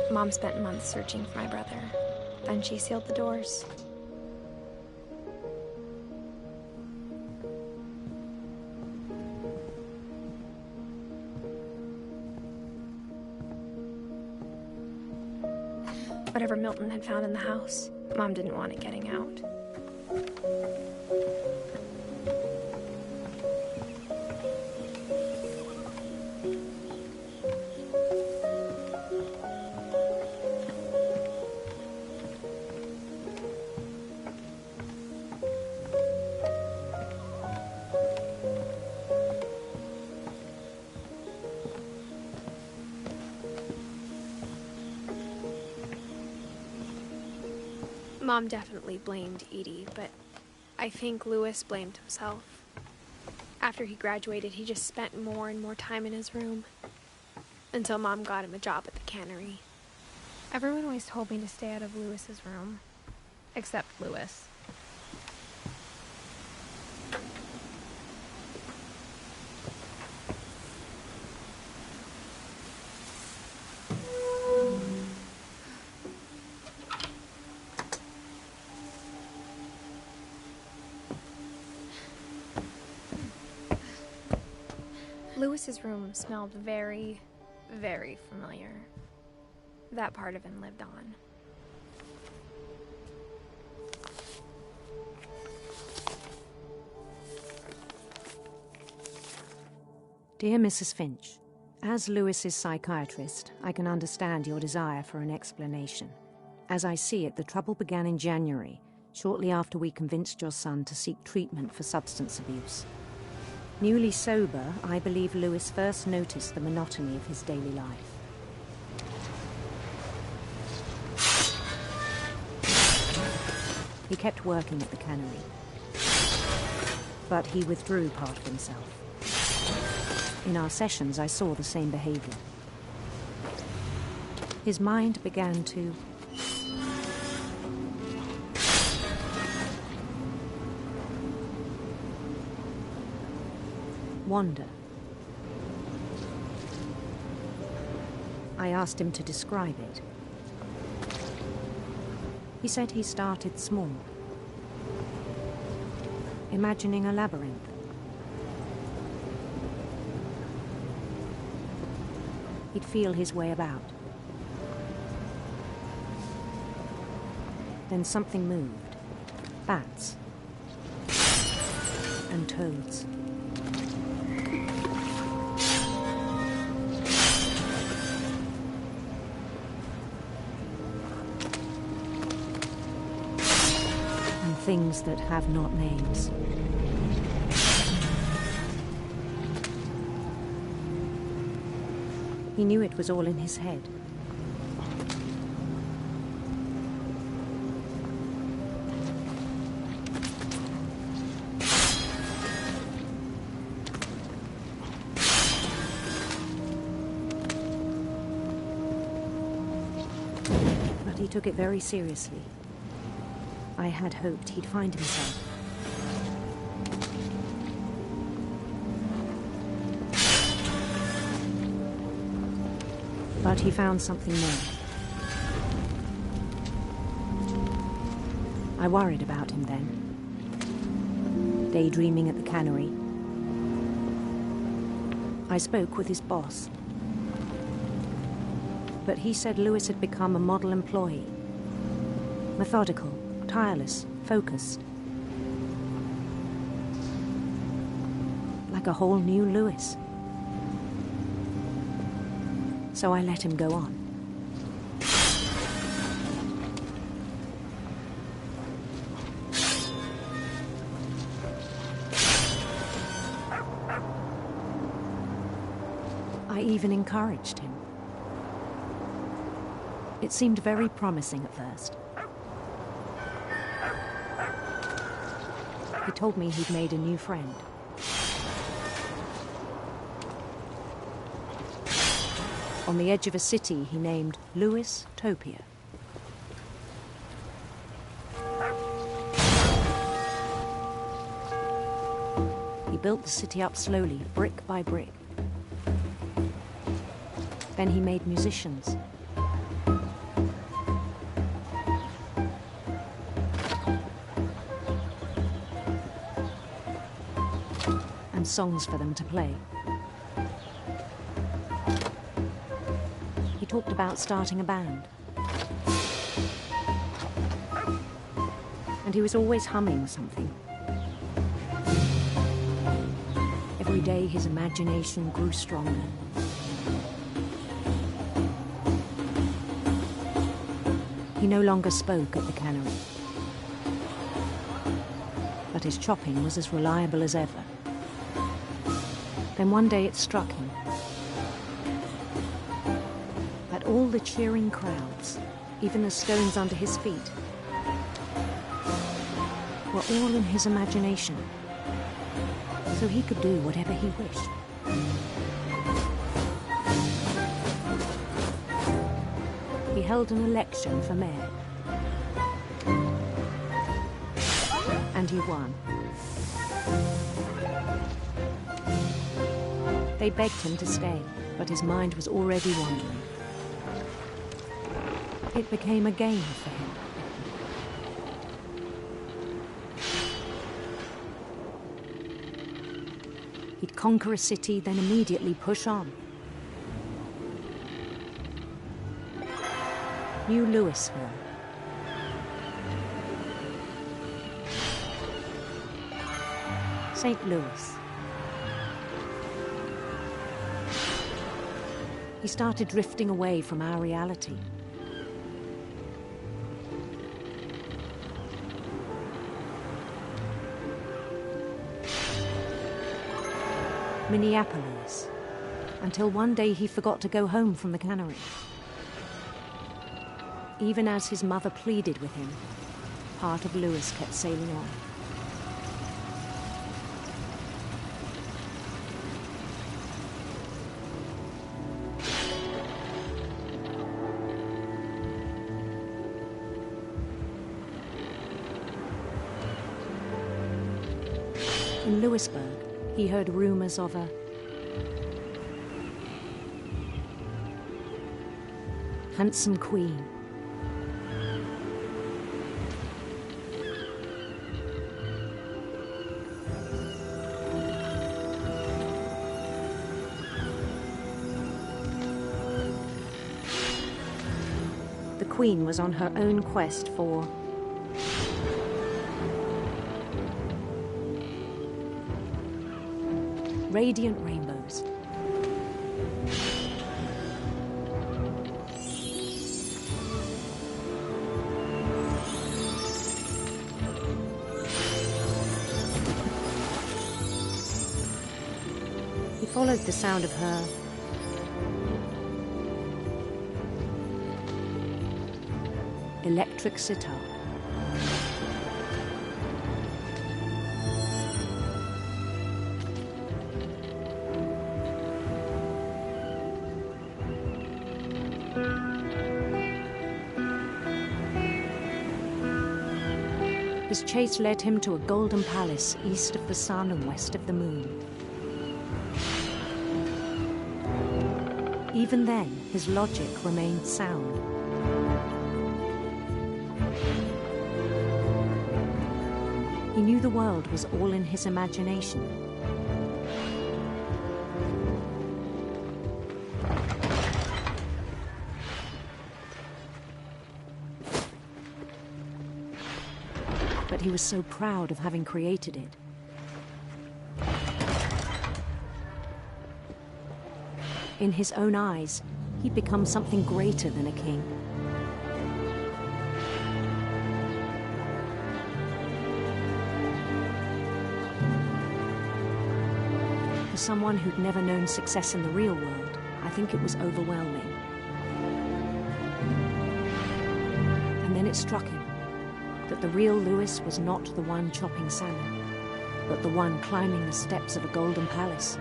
Mom spent months searching for my brother, Then she sealed the doors. Whatever Milton had found in the house, Mom didn't want it getting out. Mom definitely blamed Edie, but I think Louis blamed himself. After he graduated, he just spent more and more time in his room, until Mom got him a job at the cannery. Everyone always told me to stay out of Louis's room, except Louis. Louis's room smelled very, very familiar. That part of him lived on. Dear Mrs. Finch, as Louis's psychiatrist, I can understand your desire for an explanation. As I see it, the trouble began in January, shortly after we convinced your son to seek treatment for substance abuse. Newly sober, I believe Louis first noticed the monotony of his daily life. He kept working at the cannery, but he withdrew part of himself. In our sessions, I saw the same behavior. His mind began to wander. I asked him to describe it. He said he started small, imagining a labyrinth. He'd feel his way about. Then something moved. Bats and toads. Things that have not names. He knew it was all in his head. But he took it very seriously. I had hoped he'd find himself. But he found something more. I worried about him then, daydreaming at the cannery. I spoke with his boss, but he said Louis had become a model employee, methodical, tireless, focused. Like a whole new Louis. So I let him go on. I even encouraged him. It seemed very promising at first. He told me he'd made a new friend. On the edge of a city he named Louis Topia. He built the city up slowly, brick by brick. Then he made musicians. found songs for them to play. He talked about starting a band. And he was always humming something. Every day his imagination grew stronger. He no longer spoke at the cannery, but his chopping was as reliable as ever. Then one day it struck him that all the cheering crowds, even the stones under his feet, were all in his imagination, so he could do whatever he wished. He held an election for mayor, and he won. They begged him to stay, but his mind was already wandering. It became a game for him. He'd conquer a city, then immediately push on. New Louisville. St. Louis. He started drifting away from our reality. Minneapolis, until one day he forgot to go home from the cannery. Even as his mother pleaded with him, part of Louis kept sailing on. In Louisburg, he heard rumors of a handsome queen. The queen was on her own quest for radiant rainbows. He followed the sound of her electric sitar. His chase led him to a golden palace east of the sun and west of the moon. Even then, his logic remained sound. He knew the world was all in his imagination. But he was so proud of having created it. In his own eyes, he'd become something greater than a king. For someone who'd never known success in the real world, I think it was overwhelming. And then it struck him that the real Louis was not the one chopping salmon, but the one climbing the steps of a golden palace.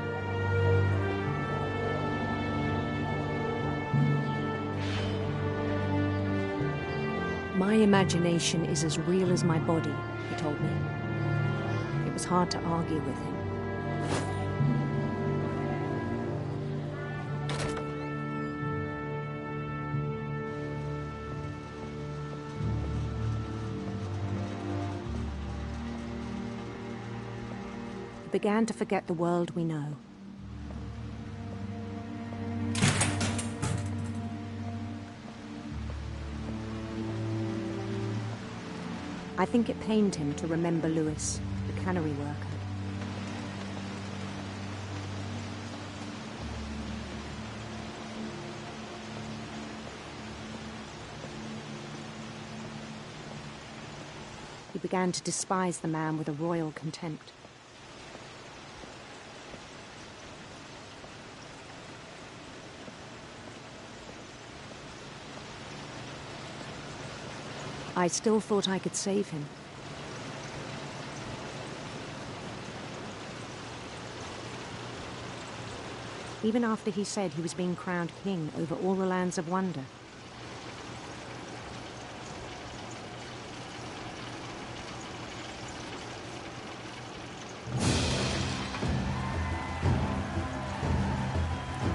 My imagination is as real as my body, he told me. It was hard to argue with him. began to forget the world we know. I think it pained him to remember Lewis, the cannery worker. He began to despise the man with a royal contempt. I still thought I could save him. Even after he said he was being crowned king over all the lands of wonder.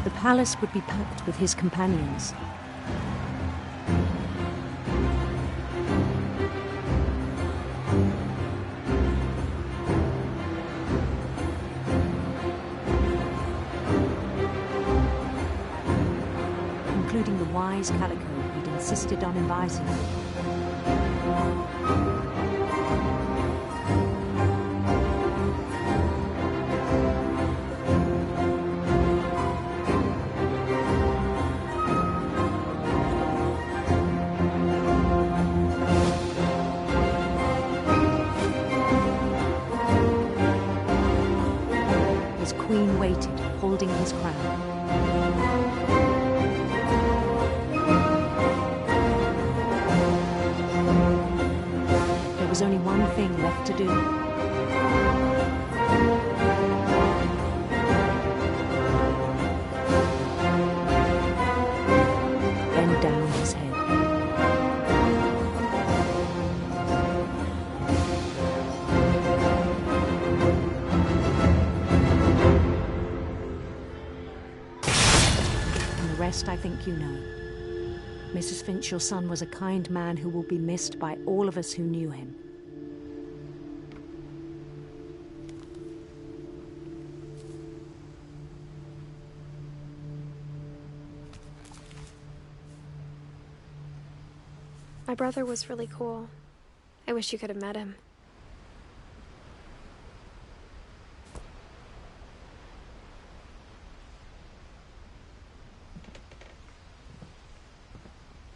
The palace would be packed with his companions. Including the wise Calico he'd insisted on inviting. His queen waited, holding his crown. There was only one thing left to do. Bend down his head. And the rest I think you know. Mrs. Finch, your son was a kind man who will be missed by all of us who knew him. My brother was really cool. I wish you could have met him.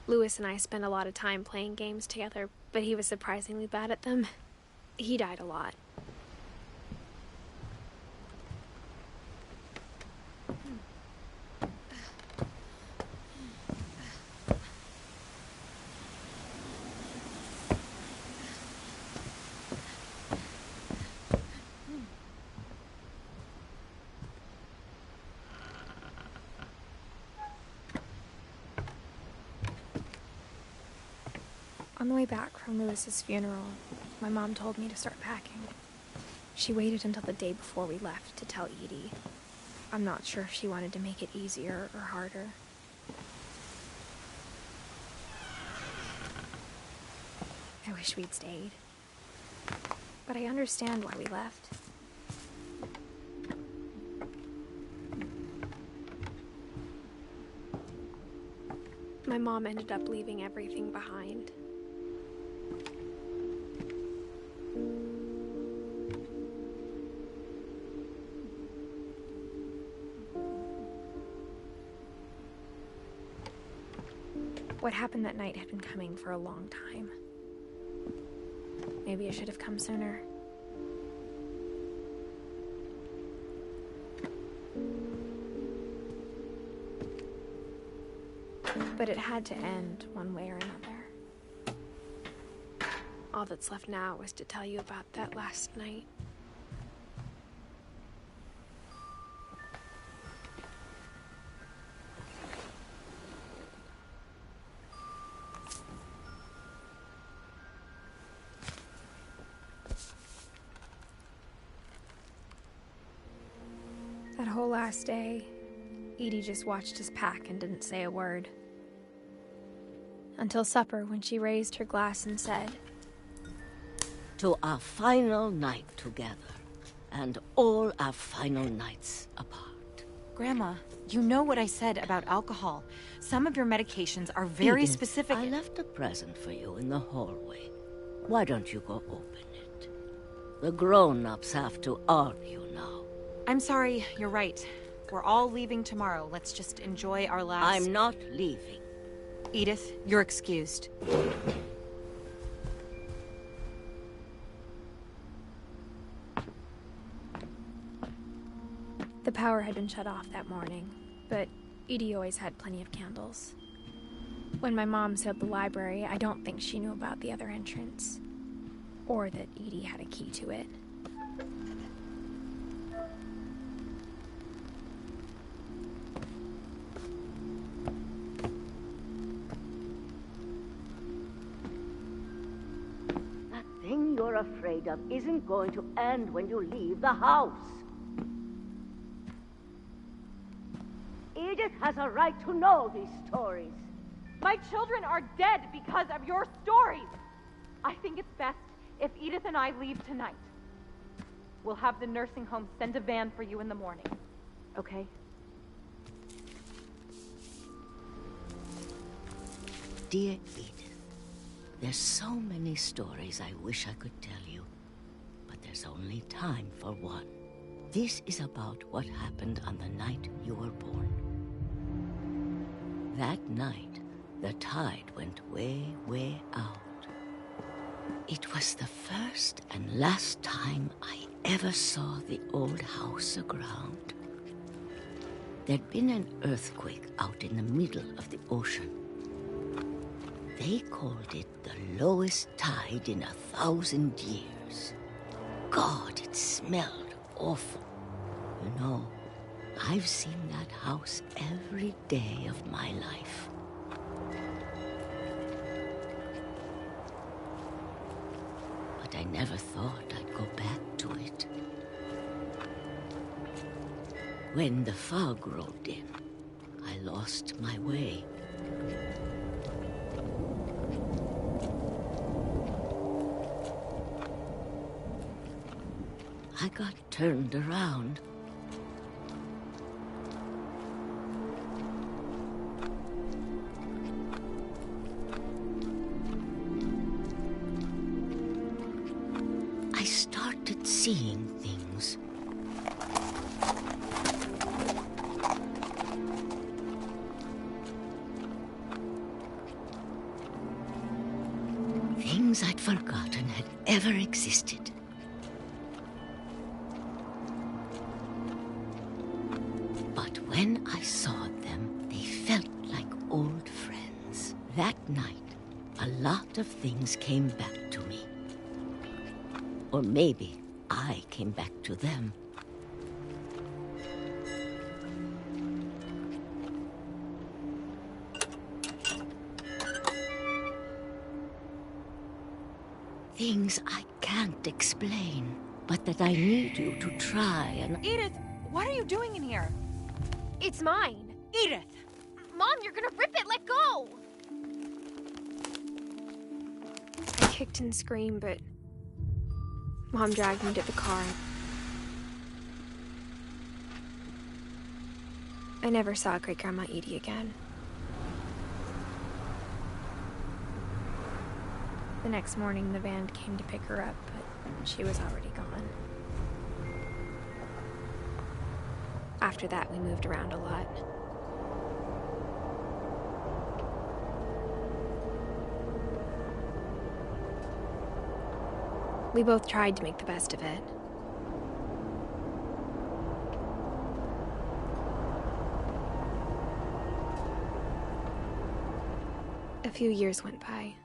Lewis and I spent a lot of time playing games together, but he was surprisingly bad at them. He died a lot. On the way back from Lewis's funeral, my mom told me to start packing. She waited until the day before we left to tell Edie. I'm not sure if she wanted to make it easier or harder. I wish we'd stayed. But I understand why we left. My mom ended up leaving everything behind. What happened that night had been coming for a long time. Maybe it should have come sooner. But it had to end one way or another. All that's left now is to tell you about that last night. That whole last day, Edie just watched us pack and didn't say a word. Until supper, when she raised her glass and said, "To our final night together, and all our final nights apart. Grandma, you know what I said about alcohol. Some of your medications are very Edith, specific. I left a present for you in the hallway. Why don't you go open it? The grown-ups have to argue now. I'm sorry, you're right. We're all leaving tomorrow. Let's just enjoy our last... I'm not leaving. Edith, you're excused. The power had been shut off that morning, but Edie always had plenty of candles. When my mom said the library, I don't think she knew about the other entrance, or that Edie had a key to it. That thing you're afraid of isn't going to end when you leave the house. Edith has a right to know these stories. My children are dead because of your stories. I think it's best if Edith and I leave tonight. We'll have the nursing home send a van for you in the morning. Okay? Dear Edith, there's so many stories I wish I could tell you, but there's only time for one. This is about what happened on the night you were born. That night, the tide went way, way out. It was the first and last time I ever saw the old house aground. There'd been an earthquake out in the middle of the ocean. They called it the lowest tide in 1,000 years. God, it smelled awful. You know, I've seen that house every day of my life. But I never thought I'd go back to it. When the fog rolled in, I lost my way. I got turned around. I started seeing things. Things I'd forgotten had ever existed. But when I saw them, they felt like old friends. That night, a lot of things came back to me. Or maybe I came back to them. Things I can't explain, but that I need you to try and... Edith, what are you doing in here? It's mine. Edith! Mom, you're gonna rip it! Let go! I kicked and screamed, but Mom dragged me to the car. I never saw Great-Grandma Edie again. The next morning, the van came to pick her up, but she was already gone. After that, we moved around a lot. We both tried to make the best of it. A few years went by.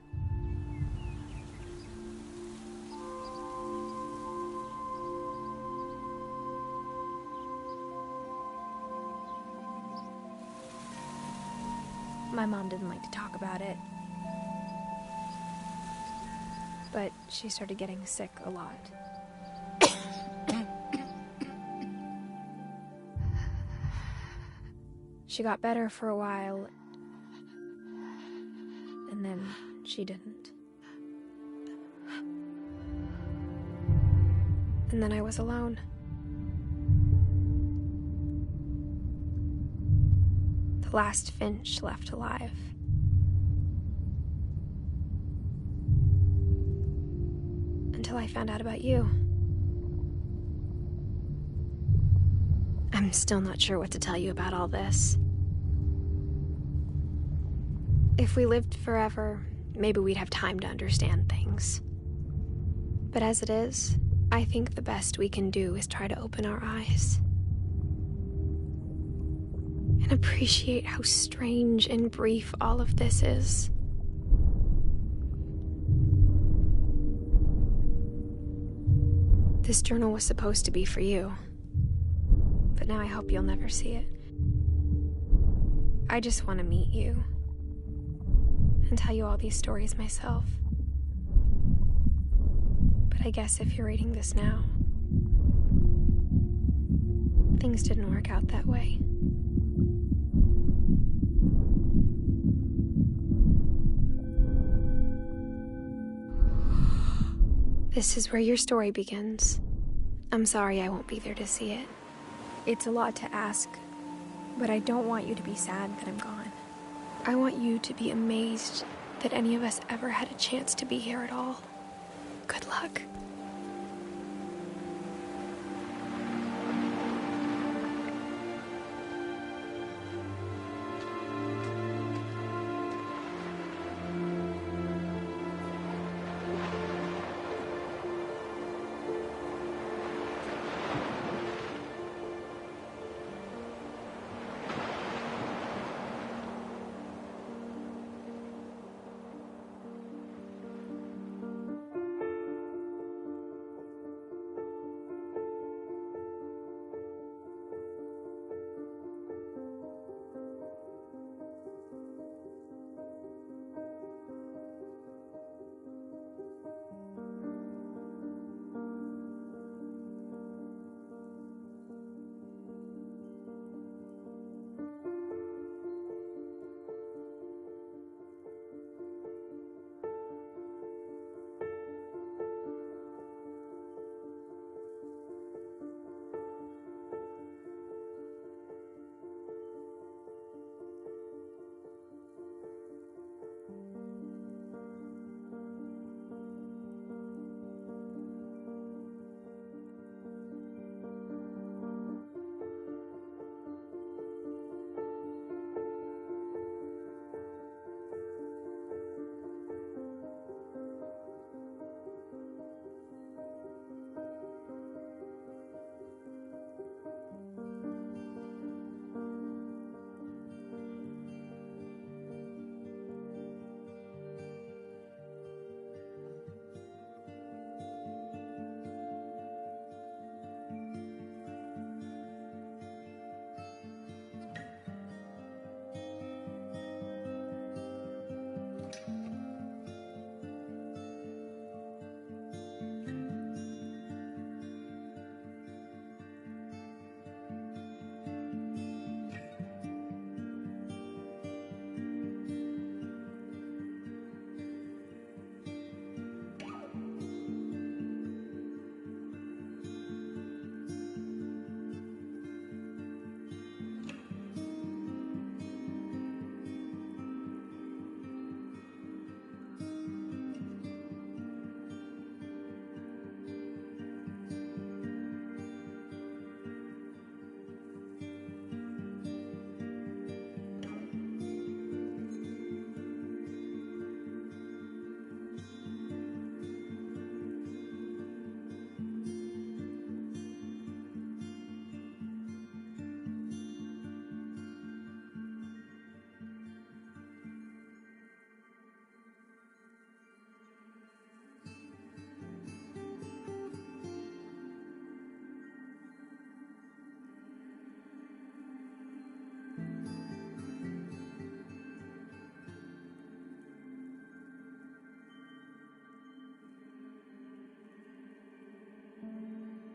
My mom didn't like to talk about it. But she started getting sick a lot. She got better for a while, and then she didn't. And then I was alone. The last Finch left alive. Until I found out about you. I'm still not sure what to tell you about all this. If we lived forever, maybe we'd have time to understand things. But as it is, I think the best we can do is try to open our eyes. And appreciate how strange and brief all of this is. This journal was supposed to be for you. But now I hope you'll never see it. I just want to meet you. And tell you all these stories myself. But I guess if you're reading this now, things didn't work out that way. This is where your story begins. I'm sorry I won't be there to see it. It's a lot to ask, but I don't want you to be sad that I'm gone. I want you to be amazed that any of us ever had a chance to be here at all. Good luck.